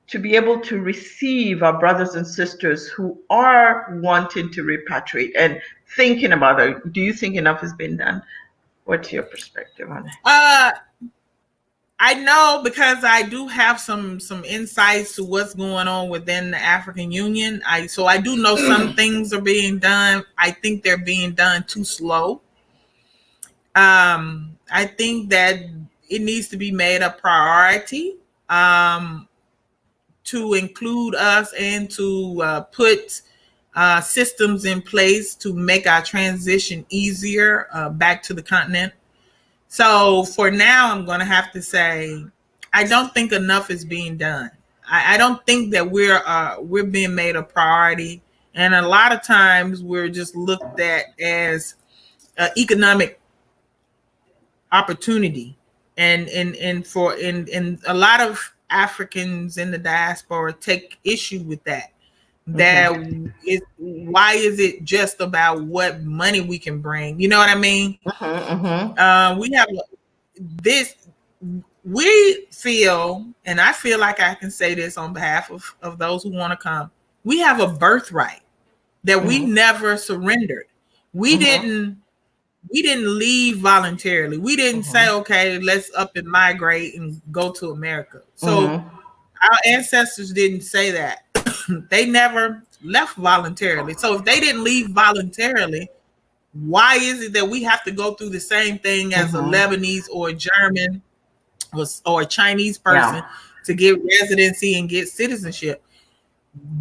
to be able to receive our brothers and sisters who are wanting to repatriate and thinking about it? Do you think enough has been done? What's your perspective on it? Uh, I know because I do have some insights to what's going on within the African Union. I do know some things are being done. I think they're being done too slow. I think that it needs to be made a priority um, to include us and to put systems in place to make our transition easier back to the continent. So for now, I'm going to have to say I don't think enough is being done. I don't think that we're being made a priority, and a lot of times we're just looked at as economic opportunity, and a lot of Africans in the diaspora take issue with that. Mm-hmm. That is why is it just about what money we can bring? You know what I mean? Mm-hmm. We have this. We feel, and I feel like I can say this on behalf of those who want to come. We have a birthright that we Mm-hmm. never surrendered. We Mm-hmm. didn't we didn't leave voluntarily. We didn't say, Mm-hmm. okay, let's up and migrate and go to America. So Mm-hmm. our ancestors didn't say that. They never left voluntarily. So if they didn't leave voluntarily, why is it that we have to go through the same thing as a Mm-hmm. Lebanese or a German or a Chinese Yeah. person to get residency and get citizenship?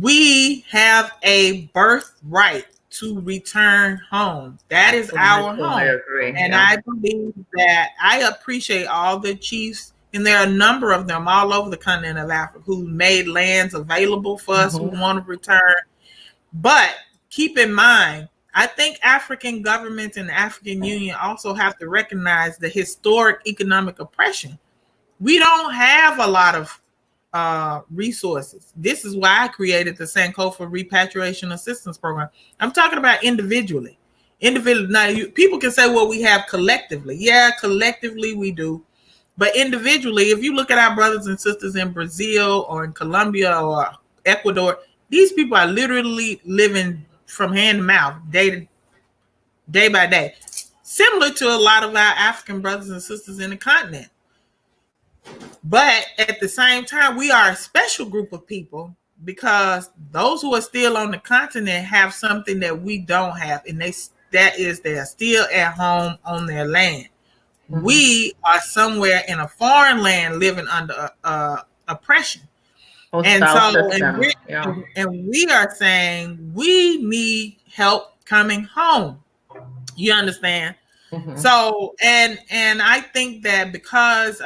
We have a birthright to return home. That is our I home. agree. And I believe that I appreciate all the chiefs, and there are a number of them all over the continent of Africa who made lands available for us who want to return. But keep in mind, I think African governments and the African Union also have to recognize the historic economic oppression. We don't have a lot of resources. This is why I created the Sankofa Repatriation Assistance Program. I'm talking about individually. Now, people can say, well, we have collectively. Yeah, collectively we do. But individually, if you look at our brothers and sisters in Brazil or in Colombia or Ecuador, these people are literally living from hand to mouth, day by day, similar to a lot of our African brothers and sisters in the continent. But at the same time, we are a special group of people because those who are still on the continent have something that we don't have, and that is they're still at home on their land. We are somewhere in a foreign land living under oppression. And so, and we are saying we need help coming home. You understand? So, and I think that because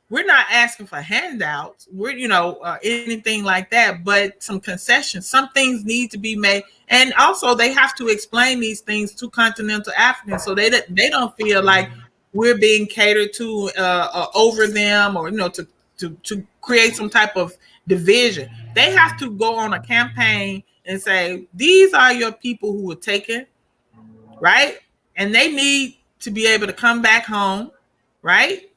we're not asking for handouts, we're anything like that, but some concessions, some things need to be made, and also they have to explain these things to Continental Africans so they don't feel like we're being catered to over them, or to create some type of division. They have to go on a campaign and say, these are your people who were taken, right? And they need to be able to come back home, right?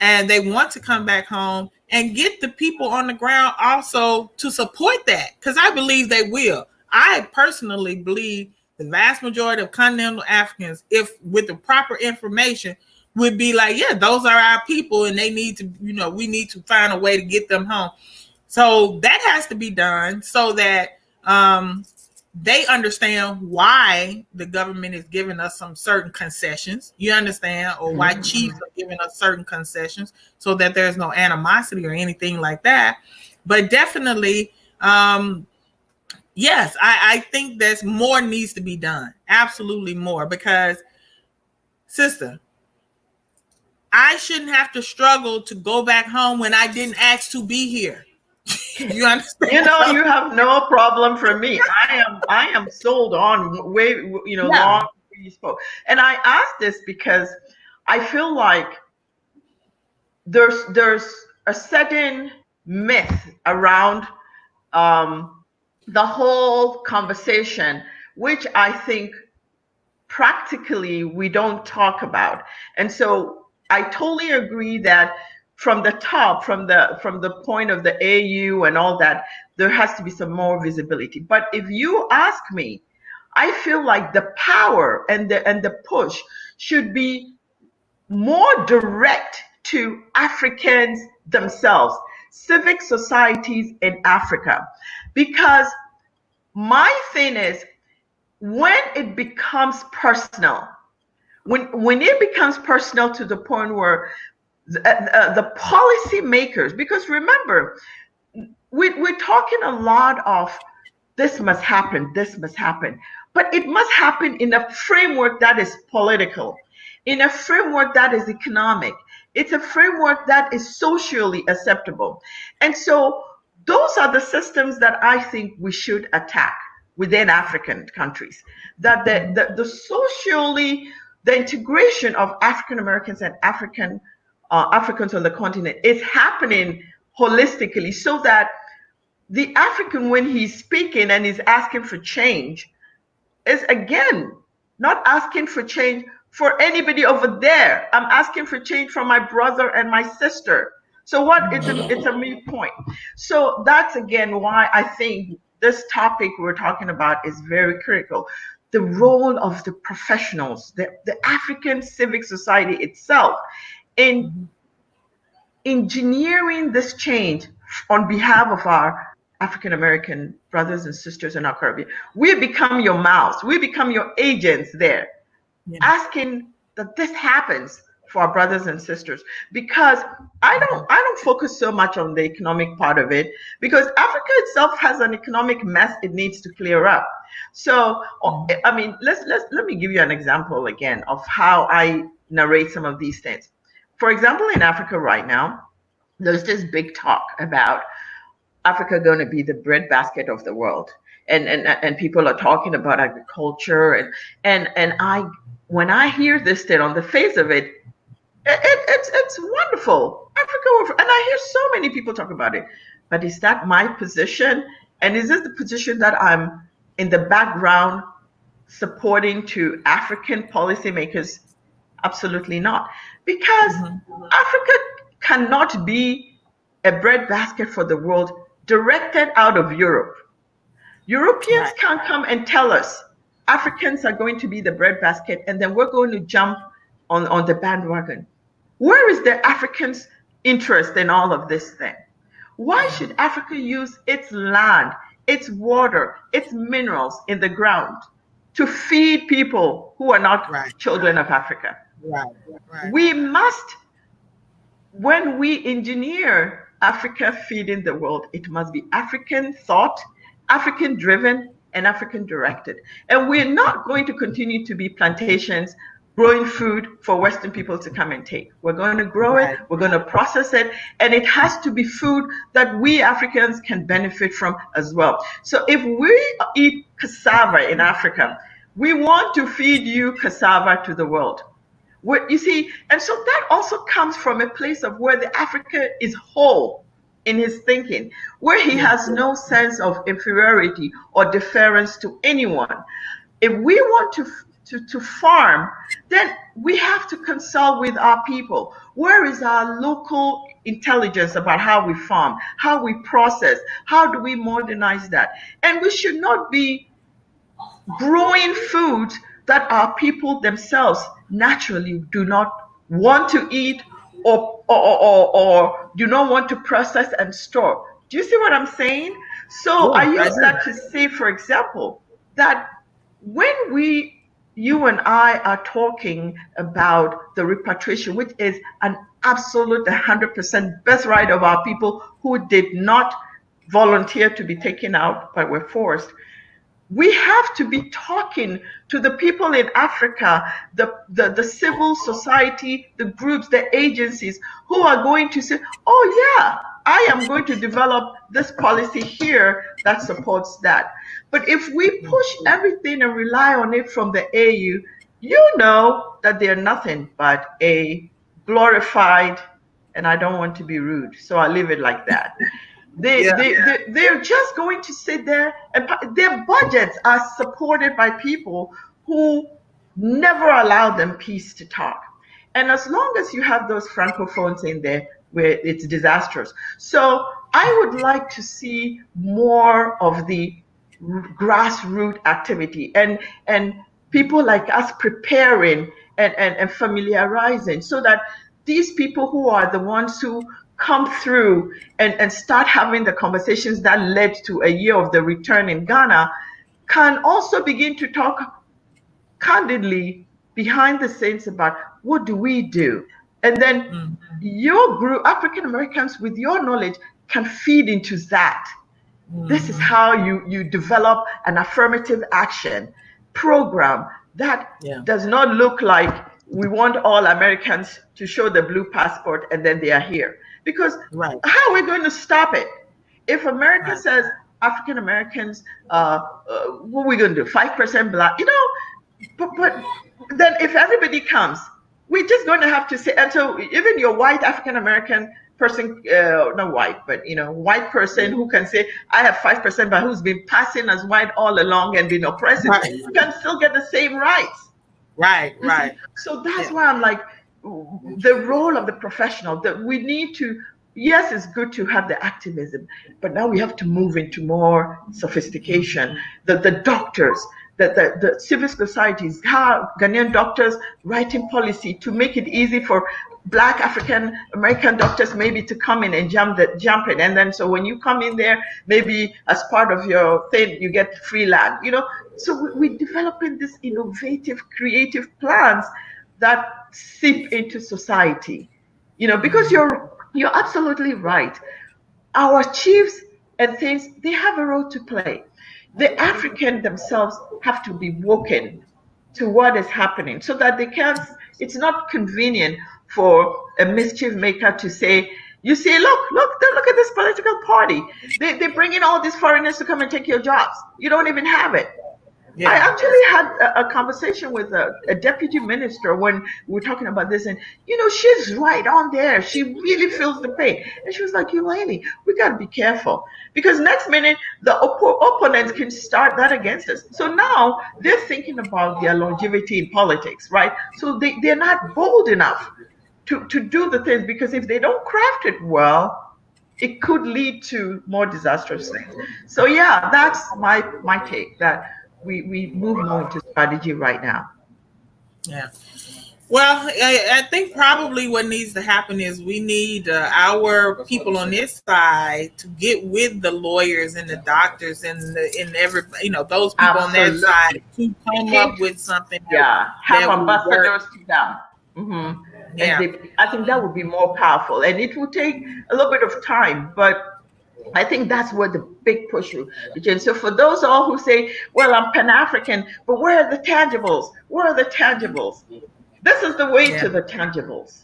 And they want to come back home, and get the people on the ground also to support that, because I believe they will. I personally believe the vast majority of Continental Africans, if with the proper information, would be like, yeah, those are our people, and they need to, we need to find a way to get them home. So that has to be done so that they understand why the government is giving us some certain concessions, you understand, or why chiefs are giving us certain concessions, so that there's no animosity or anything like that. But definitely, yes, I think there's more needs to be done. Absolutely more, because, sister, I shouldn't have to struggle to go back home when I didn't ask to be here. You understand? You have no problem for me. I am sold on way, long before you spoke. And I ask this because I feel like there's a certain myth around the whole conversation, which I think practically we don't talk about. And so I totally agree that from the top, from the point of the AU and all that, there has to be some more visibility. But if you ask me, I feel like the power and the push should be more direct to Africans themselves, civic societies in Africa. Because my thing is, when it becomes personal, when it becomes personal to the point where the policy makers, because remember, we're talking a lot of this must happen, but it must happen in a framework that is political, in a framework that is economic. It's a framework that is socially acceptable. And so those are the systems that I think we should attack within African countries, that the integration of African Americans and Africans on the continent is happening holistically, so that the African, when he's speaking and he's asking for change, is again not asking for change for anybody over there. I'm asking for change for my brother and my sister. So what? It's a moot point. So that's again why I think this topic we're talking about is very critical. The role of the professionals, the African civic society itself, in engineering this change on behalf of our African American brothers and sisters in our Caribbean. We become your mouths. We become your agents there, asking that this happens for our brothers and sisters, because I don't focus so much on the economic part of it, because Africa itself has an economic mess it needs to clear up. So I mean, let me give you an example again of how I narrate some of these things. For example, in Africa right now, there's this big talk about Africa going to be the breadbasket of the world, and people are talking about agriculture, and I when I hear this thing, on the face of it, it's wonderful. Africa, and I hear so many people talk about it. But is that my position? And is this the position that I'm in the background supporting to African policymakers? Absolutely not. Because Africa cannot be a breadbasket for the world directed out of Europe. Europeans can't come and tell us Africans are going to be the breadbasket, and then we're going to jump on the bandwagon. Where is the Africans' interest in all of this thing? Why should Africa use its land, its water, its minerals in the ground to feed people who are not children of Africa? We must, when we engineer Africa feeding the world, it must be African thought, African driven, and African directed. And we're not going to continue to be plantations growing food for Western people to come and take. We're going to grow it, we're going to process it, and it has to be food that we Africans can benefit from as well. So if we eat cassava in Africa, we want to feed you cassava to the world. You see, and so that also comes from a place of where the Africa is whole in his thinking, where he has no sense of inferiority or deference to anyone. If we want to farm, then we have to consult with our people. Where is our local intelligence about how we farm, how we process, how do we modernize that? And we should not be growing foods that our people themselves naturally do not want to eat or do not want to process and store. Do you see what I'm saying? So I use that to say, for example, that when you and I are talking about the repatriation, which is an absolute 100% best right of our people who did not volunteer to be taken out but were forced, we have to be talking to the people in Africa, the civil society, the groups, the agencies who are going to say, oh yeah, I am going to develop this policy here that supports that. But if we push everything and rely on it from the AU, you know that they're nothing but a glorified, and I don't want to be rude, so I leave it like that. They're just going to sit there, and their budgets are supported by people who never allow them peace to talk. And as long as you have those francophones in there, where it's disastrous. So I would like to see more of the grassroots activity and people like us preparing and familiarizing, so that these people who are the ones who come through and start having the conversations that led to a year of the return in Ghana can also begin to talk candidly behind the scenes about what do we do. And then your group, African Americans, with your knowledge, can feed into that. This is how you develop an affirmative action program that does not look like we want all Americans to show the blue passport and then they are here. Because how are we going to stop it? If America says African Americans, what are we going to do? 5% black, but then if everybody comes, we're just going to have to say, and so even your white African American person, not white, but white person who can say, I have 5%, but who's been passing as white all along and been oppressed, can still get the same rights. Right. So that's why I'm like, the role of the professional, that we need to, yes, it's good to have the activism, but now we have to move into more sophistication. The doctors, the civil societies, how Ghanaian doctors writing policy to make it easy for Black African American doctors maybe to come in and jump in. And then so when you come in there, maybe as part of your thing, you get free land, So we're developing this innovative, creative plans that seep into society, because you're absolutely right. Our chiefs and things, they have a role to play. The African themselves have to be woken to what is happening so that they can't, it's not convenient for a mischief maker to say, you see, look at this political party. They bring in all these foreigners to come and take your jobs. You don't even have it. Yeah. I actually had a conversation with a deputy minister when we were talking about this, and she's right on there. She really feels the pain, and she was like, "Eulalie, we got to be careful because next minute the opponents can start that against us." So now they're thinking about their longevity in politics, right? So they're not bold enough to do the things, because if they don't craft it well, it could lead to more disastrous things. So yeah, that's my take, that we move more into strategy right now. Yeah. Well, I think probably what needs to happen is we need our people on this side to get with the lawyers and the doctors and every, those people on that side to come up with something. Yeah, have ambassadors to them. Mm-hmm. Yeah. And I think that would be more powerful, and it will take a little bit of time, but I think that's where the big push will begin. So for those all who say, well, I'm Pan-African, but where are the tangibles? Where are the tangibles? This is the way to the tangibles.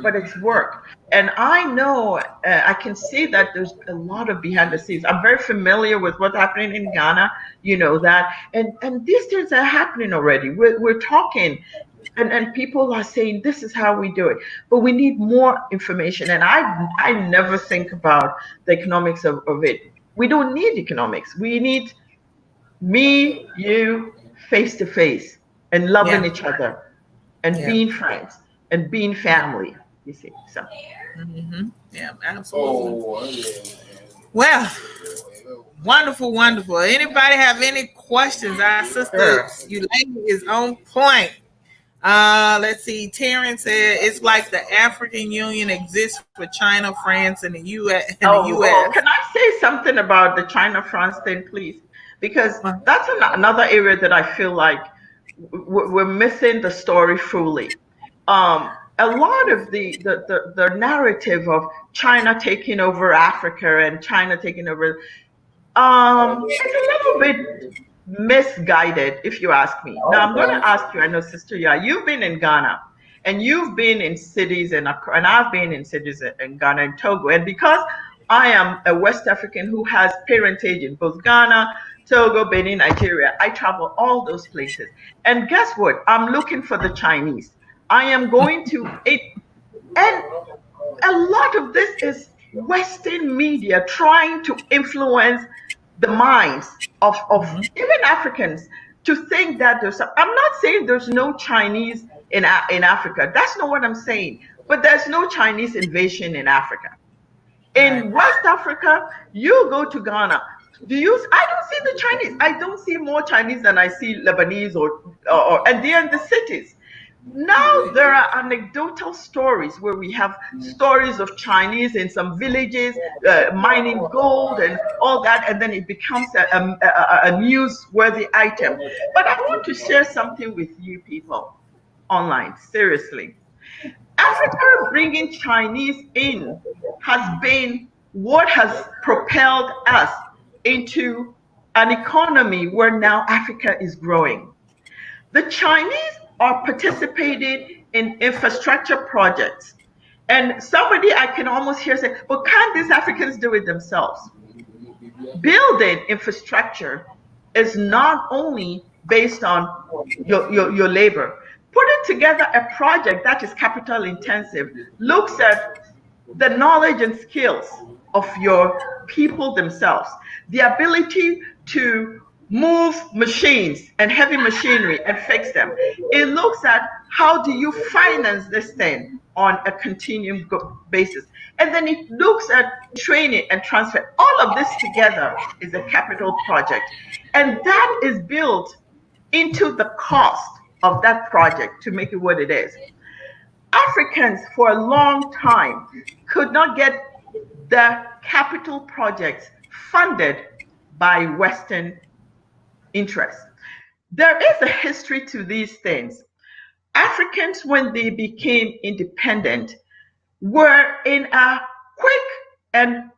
But it's work. And I know, I can see that there's a lot of behind the scenes. I'm very familiar with what's happening in Ghana, that. And these things are happening already. We're talking. And people are saying, this is how we do it. But we need more information. And I never think about the economics of it. We don't need economics. We need me, you, face to face, and loving each other, and being friends, and being family, you see. So. Mm-hmm. Yeah, absolutely. Well, wonderful, wonderful. Anybody have any questions? Our sister Eulalie is on point. Let's see. Terrence said it's like the African Union exists for China, France, and the U.S. Can I say something about the China-France thing, please? Because that's another area that I feel like we're missing the story fully. A lot of the narrative of China taking over Africa and China taking over, it's a little bit misguided, if you ask me. Now, I'm going to ask you, I know, Sister Yaa, you've been in Ghana, and you've been in cities, and I've been in cities in Ghana and Togo. And because I am a West African who has parentage in both Ghana, Togo, Benin, Nigeria, I travel all those places. And guess what? I'm looking for the Chinese. I am going to it. And a lot of this is Western media trying to influence the minds of even Africans to think that I'm not saying there's no Chinese in Africa. That's not what I'm saying. But there's no Chinese invasion in Africa. In West Africa, you go to Ghana. I don't see the Chinese. I don't see more Chinese than I see Lebanese and they're in the cities. Now there are anecdotal stories where we have stories of Chinese in some villages mining gold and all that, and then it becomes a newsworthy item. But I want to share something with you people online, seriously. Africa bringing Chinese in has been what has propelled us into an economy where now Africa is growing. The Chinese are participating in infrastructure projects. And somebody I can almost hear say, well, can't these Africans do it themselves? Building infrastructure is not only based on your labor. Putting together a project that is capital intensive looks at the knowledge and skills of your people themselves, the ability to move machines and heavy machinery and fix them. It looks at how do you finance this thing on a continuum basis. And then it looks at training and transfer. All of this together is a capital project. And that is built into the cost of that project to make it what it is. Africans for a long time could not get the capital projects funded by Western interests. There is a history to these things. Africans, when they became independent, were in a quick and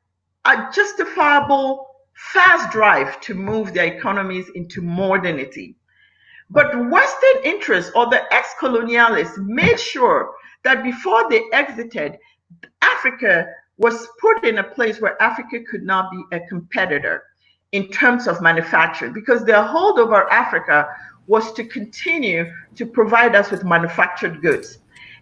a justifiable fast drive to move their economies into modernity. But Western interests or the ex-colonialists made sure that before they exited, Africa was put in a place where Africa could not be a competitor in terms of manufacturing, because their hold over Africa was to continue to provide us with manufactured goods.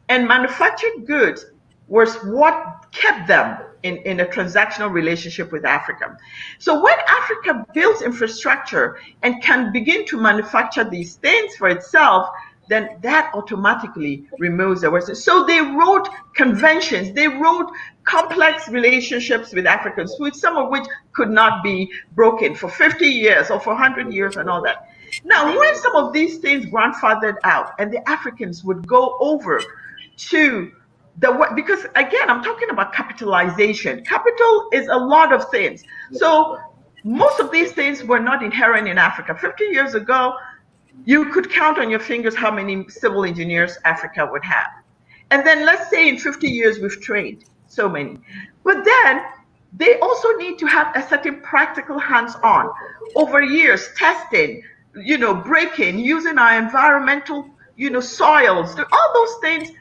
And manufactured goods was what kept them in a transactional relationship with Africa. So when Africa builds infrastructure and can begin to manufacture these things for itself, then that automatically removes the Western. So they wrote conventions, they wrote complex relationships with Africans, some of which could not be broken for 50 years or for 100 years and all that. Now, when some of these things grandfathered out and the Africans would go over to because again, I'm talking about capitalization. Capital is a lot of things. So most of these things were not inherent in Africa. 50 years ago, you could count on your fingers how many civil engineers Africa would have. And then let's say in 50 years, we've trained so many. But then they also need to have a certain practical hands-on over years, testing, breaking, using our environmental, soils, all those things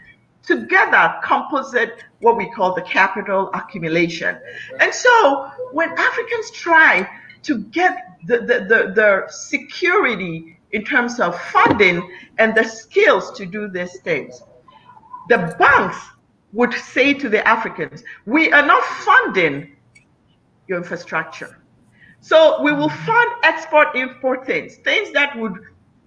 together composite what we call the capital accumulation. And so when Africans try to get the security in terms of funding and the skills to do these things, the banks would say to the Africans, we are not funding your infrastructure. So we will fund export-import things that would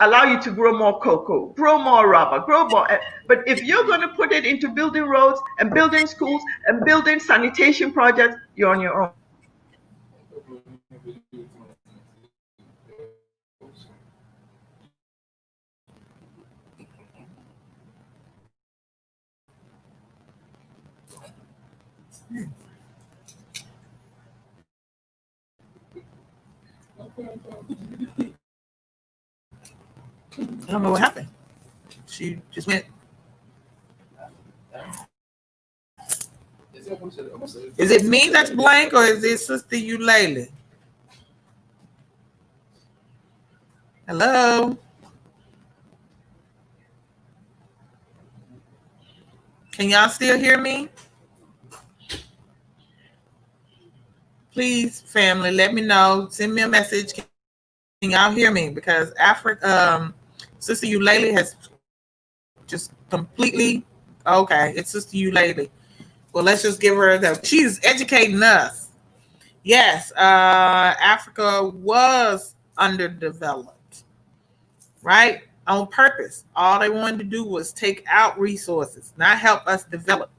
allow you to grow more cocoa, grow more rubber, grow more. But if you're going to put it into building roads and building schools and building sanitation projects, you're on your own. I don't know what happened. She just went. Is it me that's blank, or is it Sister Eulalie? Hello? Can y'all still hear me? Please, family, let me know. Send me a message. Can y'all hear me? Because Sister Eulalie has just completely, okay, it's Sister Eulalie. Well, let's just give her she's educating us. Yes, Africa was underdeveloped, right? On purpose. All they wanted to do was take out resources, not help us develop,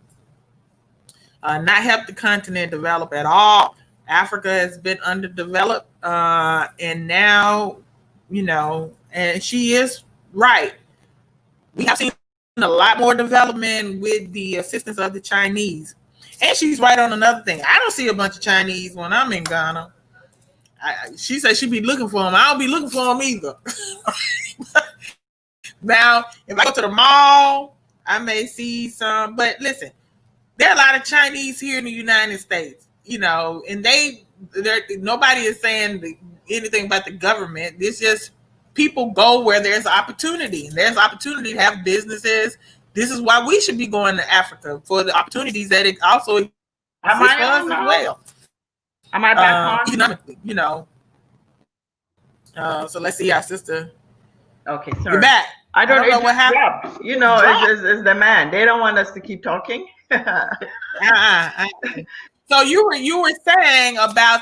not help the continent develop at all. Africa has been underdeveloped, and now, and she is right. We have seen a lot more development with the assistance of the Chinese. And she's right on another thing. I don't see a bunch of Chinese when I'm in Ghana. She said she'd be looking for them. I don't be looking for them either. Now, if I go to the mall, I may see some. But listen, there are a lot of Chinese here in the United States, and nobody is saying anything about the government. It's just people go where there's opportunity. And there's opportunity to have businesses. This is why we should be going to Africa, for the opportunities that it also exists for us as well. Am I back on? Economically, so let's see our sister. Okay, sorry. You're back. I don't know what happened. It's the man. They don't want us to keep talking. So you were saying about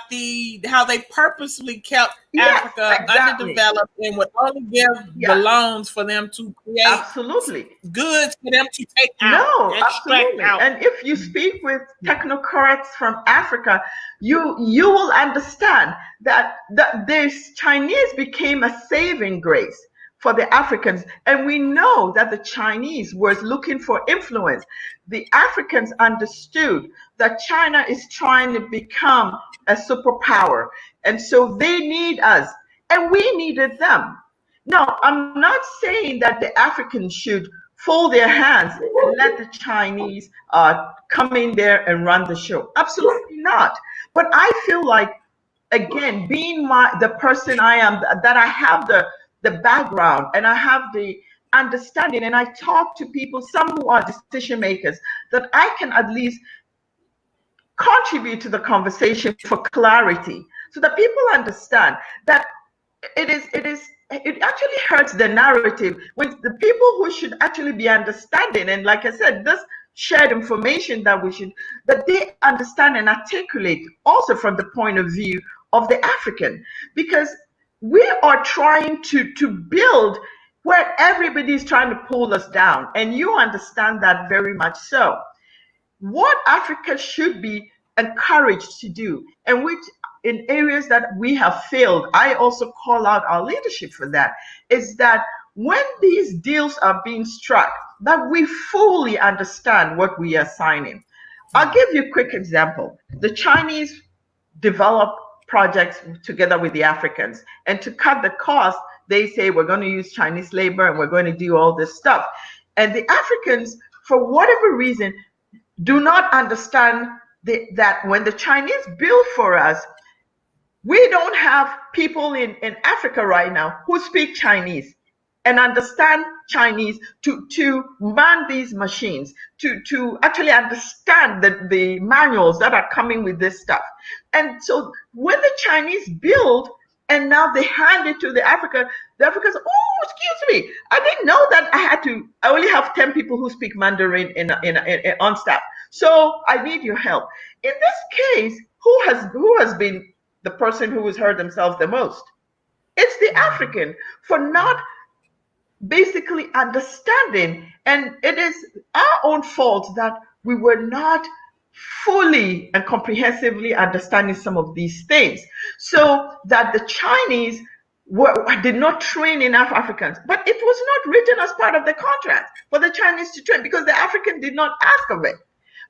how they purposely kept Africa underdeveloped and would only give the loans for them to create goods for them to take out. No, absolutely. Out. And if you speak with technocrats from Africa, you will understand that the Chinese became a saving grace for the Africans. And we know that the Chinese was looking for influence. The Africans understood that China is trying to become a superpower. And so they need us, and we needed them. Now, I'm not saying that the Africans should fold their hands and let the Chinese come in there and run the show. Absolutely not. But I feel like, again, being the person I am, that I have the background and I have the understanding, and I talk to people, some who are decision makers, that I can at least contribute to the conversation for clarity, so that people understand that it actually hurts the narrative when the people who should actually be understanding, and like I said, this shared information that they understand and articulate also from the point of view of the African, because we are trying to build where everybody is trying to pull us down, and you understand that very much so. What Africa should be encouraged to do, and which in areas that we have failed, I also call out our leadership for that, is that when these deals are being struck, that we fully understand what we are signing. I'll give you a quick example. The Chinese develop projects together with the Africans, and to cut the cost, they say we're going to use Chinese labor and we're going to do all this stuff. And the Africans, for whatever reason, do not understand that when the Chinese build for us, we don't have people in Africa right now who speak Chinese and understand Chinese to man these machines, to actually understand the manuals that are coming with this stuff. And so when the Chinese build and now they hand it to the Africans, oh, excuse me, I didn't know that I only have 10 people who speak Mandarin on staff. So I need your help. In this case, who has been the person who has hurt themselves the most? It's the African, for not basically understanding. And it is our own fault that we were not fully and comprehensively understanding some of these things, so that the Chinese did not train enough Africans. But it was not written as part of the contract for the Chinese to train, because the African did not ask of it.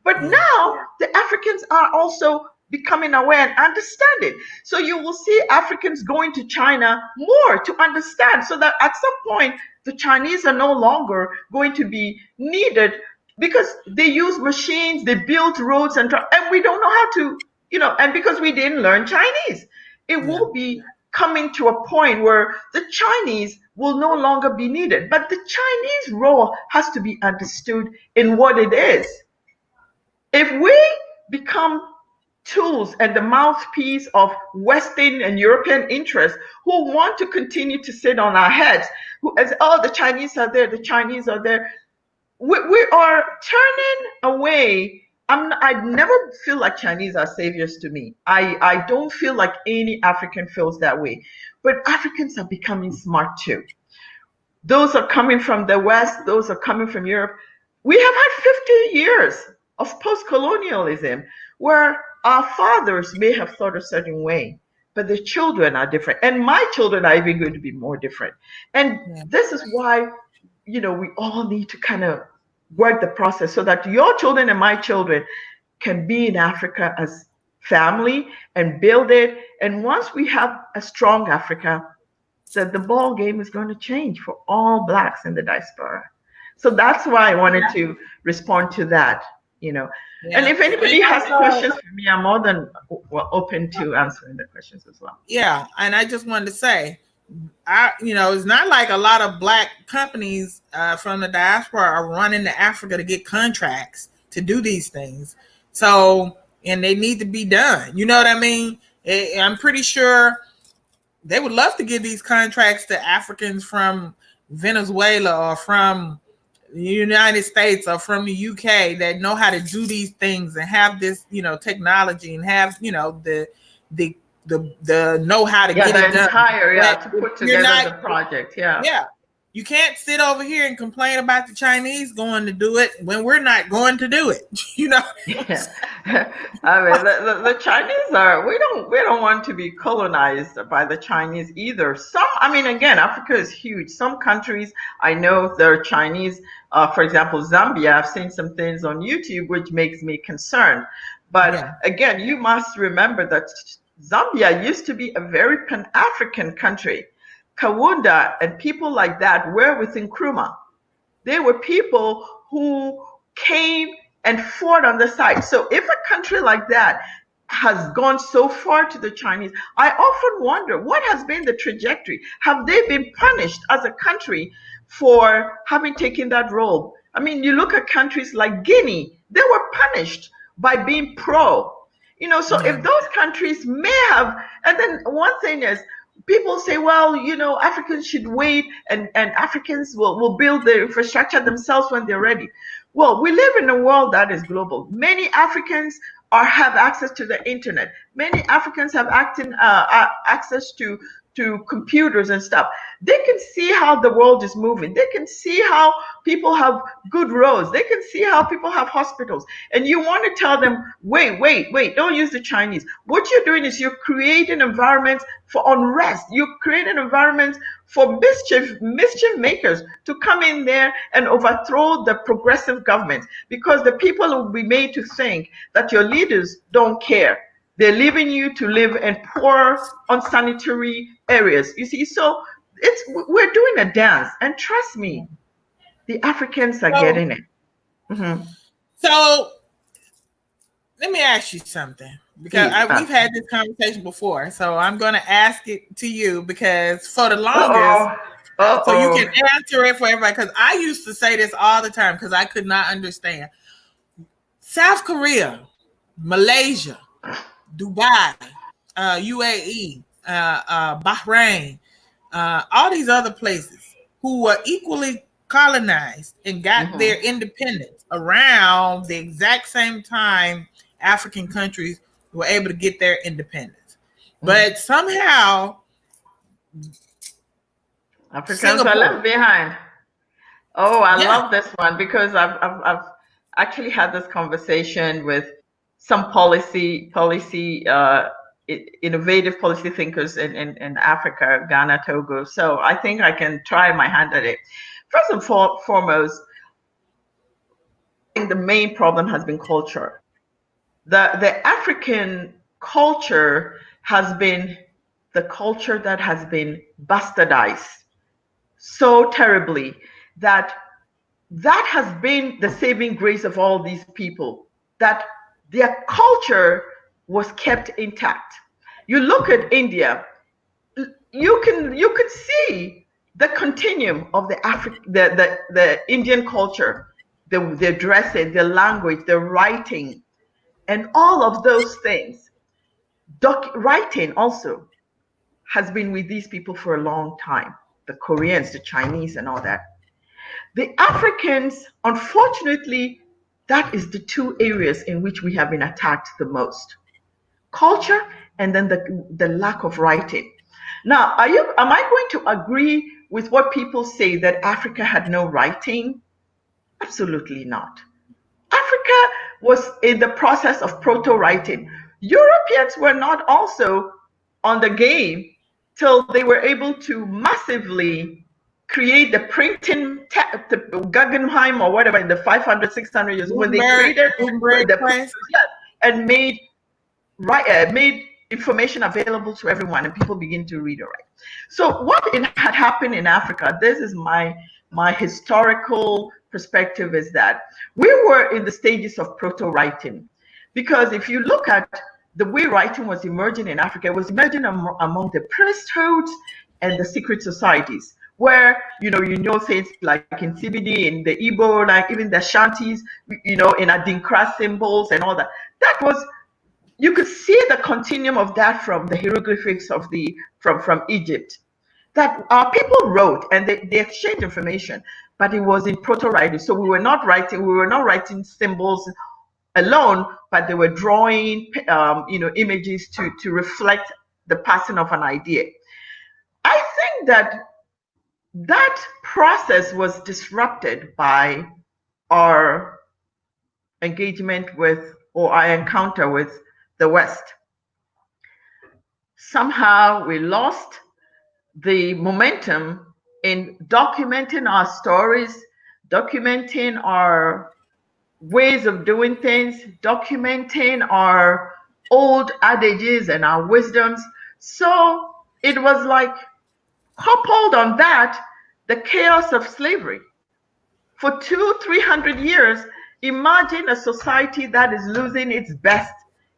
But now the Africans are also becoming aware and understanding. So you will see Africans going to China more to understand, so that at some point the Chinese are no longer going to be needed, because they use machines, they build roads, and we don't know how to, and because we didn't learn Chinese. It will be coming to a point where the Chinese will no longer be needed. But the Chinese role has to be understood in what it is. If we become tools and the mouthpiece of Western and European interests who want to continue to sit on our heads, the Chinese are there, the Chinese are there, we are turning away. I never feel like Chinese are saviors to me. I don't feel like any African feels that way. But Africans are becoming smart too. Those are coming from the West, those are coming from Europe. We have had 50 years of post-colonialism where our fathers may have thought a certain way, but the children are different. And my children are even going to be more different. And this is why, we all need to kind of work the process, so that your children and my children can be in Africa as family and build it. And once we have a strong Africa, the ball game is going to change for all Blacks in the diaspora. So that's why I wanted to respond to that, And if anybody has questions for me, I'm more than open to answering the questions as well. Yeah, and I just wanted to say, it's not like a lot of Black companies from the diaspora are running to Africa to get contracts to do these things. So, and they need to be done. You know what I mean? I'm pretty sure they would love to give these contracts to Africans from Venezuela or from the United States or from the UK that know how to do these things and have this, technology and have, the know how to get it done. To put together the project. Yeah. You can't sit over here and complain about the Chinese going to do it when we're not going to do it. Yeah. I mean, the Chinese we don't want to be colonized by the Chinese either. Again, Africa is huge. Some countries, I know there are Chinese, for example, Zambia. I've seen some things on YouTube which makes me concerned. But again, you must remember that Zambia used to be a very Pan-African country. Kawunda and people like that were within Nkrumah. They were people who came and fought on the side. So if a country like that has gone so far to the Chinese, I often wonder what has been the trajectory. Have they been punished as a country for having taken that role? I mean, you look at countries like Guinea, they were punished by being pro. So if those countries may have, and then one thing is, people say, well, Africans should wait and Africans will build the infrastructure themselves when they're ready. Well, we live in a world that is global. Many Africans have access to the internet. Many Africans have access to computers and stuff. They can see how the world is moving. They can see how people have good roads. They can see how people have hospitals. And you want to tell them, wait, don't use the Chinese. What you're doing is you're creating environments for unrest. You're creating environments for mischief makers to come in there and overthrow the progressive government, because the people will be made to think that your leaders don't care. They're leaving you to live in poor, unsanitary areas. You see, so we're doing a dance, and trust me, the Africans are getting it. Mm-hmm. So let me ask you something, because we've had this conversation before. So I'm going to ask it to you, because for the longest, so you can answer it for everybody. Because I used to say this all the time because I could not understand. South Korea, Malaysia, Dubai, UAE, Bahrain, all these other places who were equally colonized and got their independence around the exact same time African countries were able to get their independence. But somehow Africans are left behind. Oh, I love this one, because I've actually had this conversation with some innovative policy thinkers in Africa, Ghana, Togo. So I think I can try my hand at it. First and foremost, I think the main problem has been culture. The African culture has been the culture that has been bastardized so terribly that has been the saving grace of all these people, that their culture was kept intact. You look at India, you can see the continuum of the Indian culture, their dressing, their language, their writing, and all of those things. Writing also has been with these people for a long time. The Koreans, the Chinese, and all that. The Africans, unfortunately, that is the two areas in which we have been attacked the most. Culture, and then the lack of writing. Now, am I going to agree with what people say that Africa had no writing? Absolutely not. Africa was in the process of proto-writing. Europeans were not also on the game till they were able to massively create the printing, the Guggenheim or whatever in the 500, 600 years, when they created the press and made information available to everyone, and people begin to read or write. So what had happened in Africa, this is my historical perspective, is that we were in the stages of proto-writing. Because if you look at the way writing was emerging in Africa, it was emerging among the priesthoods and the secret societies, where you know things like in CBD, in the Igbo, like even the Shanties, in Adinkra symbols and all that. That was, you could see the continuum of that from the hieroglyphics of from Egypt, that our people wrote and they exchanged information, but it was in proto-writing. So we were not writing symbols alone, but they were drawing images to reflect the passing of an idea. I think that process was disrupted by our engagement with, or our encounter with, the West. Somehow we lost the momentum in documenting our stories, documenting our ways of doing things, documenting our old adages and our wisdoms. So it was like, coupled on that, the chaos of slavery. for 200-300 years. Imagine a society that is losing its best,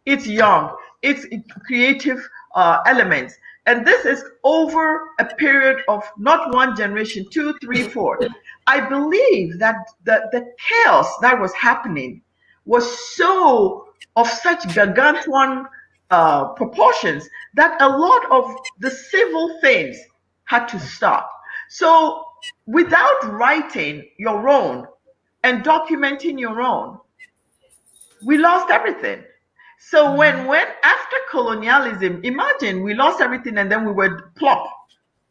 its young, its creative elements. And this is over a period of not one generation, 2, 3, 4. I believe that the chaos that was happening was so of such gargantuan proportions that a lot of the civil things had to stop. So without writing your own and documenting your own, we lost everything. So when after colonialism, imagine we lost everything and then we were plop.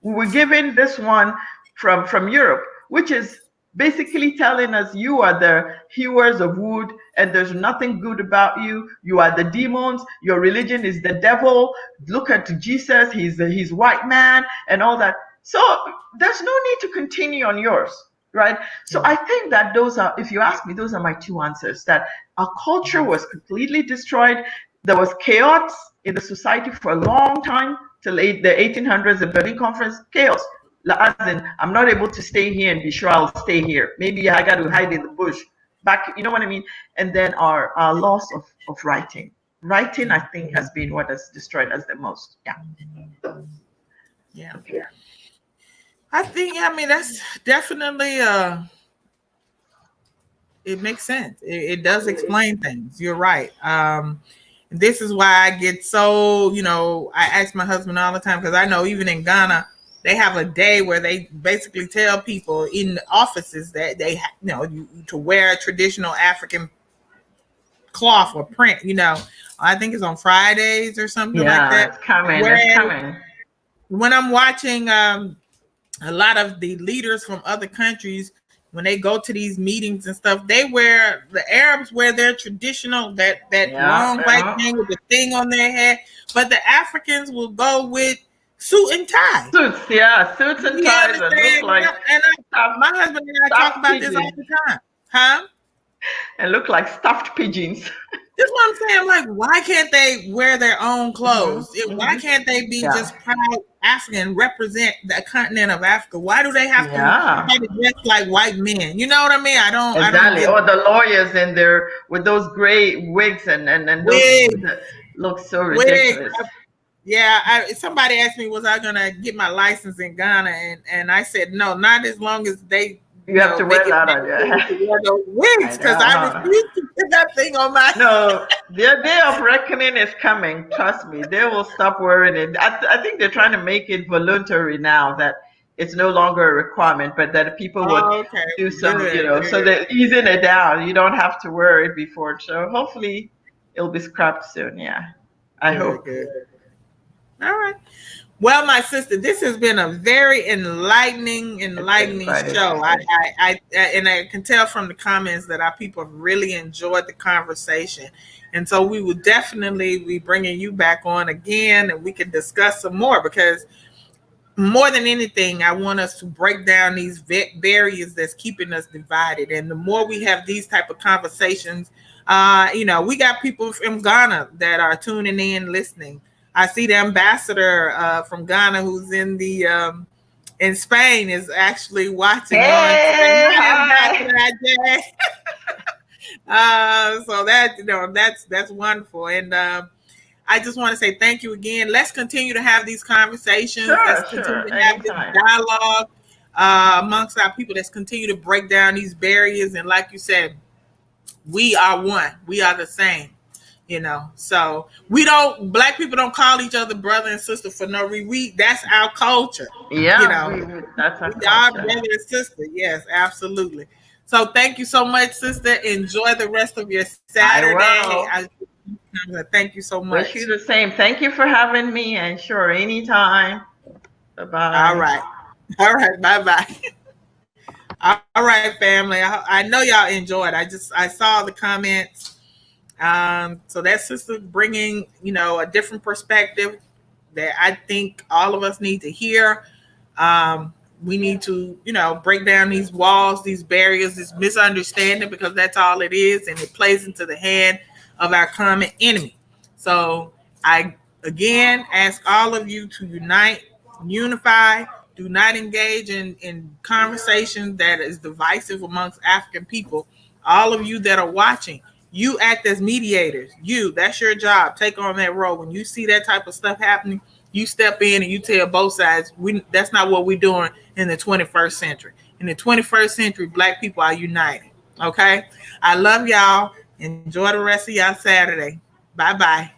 We were given this one from Europe, which is basically telling us you are the hewers of wood and there's nothing good about you. You are the demons. Your religion is the devil. Look at Jesus. He's white man and all that. So there's no need to continue on yours. Right. So I think that those are, if you ask me, those are my two answers, that our culture was completely destroyed. There was chaos in the society for a long time till the 1800s, the Berlin Conference, chaos. As in, I'm not able to stay here and be sure I'll stay here. Maybe I got to hide in the bush back, you know what I mean? And then our loss of writing. Writing, I think, has been what has destroyed us the most. Yeah. Yeah. Okay. I think, I mean, that's definitely, it makes sense. It does explain things. You're right. This is why I get so, I ask my husband all the time, because I know even in Ghana, they have a day where they basically tell people in the offices that they, to wear a traditional African cloth or print, I think it's on Fridays or something like that. It's coming. When I'm watching, a lot of the leaders from other countries, when they go to these meetings and stuff, the Arabs wear their traditional, that long white thing with the thing on their head, but the Africans will go with suit and tie. Suits and ties. And look like my husband and I talk about this all the time. Huh? And look like stuffed pigeons. That's what I'm saying. I'm like, why can't they wear their own clothes? Why can't they be just proud African, represent the continent of Africa? Why do they have to dress like white men? You know what I mean? I don't. Exactly. Or the lawyers in there with those gray wigs and those look so ridiculous. Somebody asked me, was I gonna get my license in Ghana, and I said no, not as long as they. You have to wear that on those wigs, because I refuse to put that thing on my. No, their day of reckoning is coming. Trust me, they will stop wearing it. I think they're trying to make it voluntary now, that it's no longer a requirement, but that people would do some, so they're easing it down. You don't have to wear it before. So hopefully it'll be scrapped soon. Yeah, I hope. Good. All right. Well, my sister, this has been a very enlightening show. I can tell from the comments that our people really enjoyed the conversation. And so we will definitely be bringing you back on again, and we can discuss some more, because more than anything, I want us to break down these barriers that's keeping us divided. And the more we have these type of conversations, we got people from Ghana that are tuning in, listening. I see the ambassador from Ghana, who's in Spain, is actually watching. So that's wonderful, and I just want to say thank you again. Let's continue to have these conversations. Let's continue to have this dialogue amongst our people. Let's continue to break down these barriers, and like you said, we are one. We are the same. So Black people don't call each other brother and sister for no reason. That's our culture. Yeah, that's our culture. Our brother and sister. Yes, absolutely. So thank you so much, sister. Enjoy the rest of your Saturday. Thank you so much. Wish you the same. Thank you for having me, and sure, anytime. Bye-bye. All right. Bye-bye. All right, family. I know y'all enjoyed. I saw the comments. So that sister bringing, a different perspective that I think all of us need to hear. We need to, break down these walls, these barriers, this misunderstanding, because that's all it is. And it plays into the hand of our common enemy. So I, again, ask all of you to unite, unify, Do not engage in conversation that is divisive amongst African people. All of you that are watching, you act as mediators. That's your job. Take on that role. When you see that type of stuff happening, you step in and you tell both sides, that's not what we're doing in the 21st century. In the 21st century, Black people are united. Okay? I love y'all. Enjoy the rest of y'all Saturday. Bye-bye.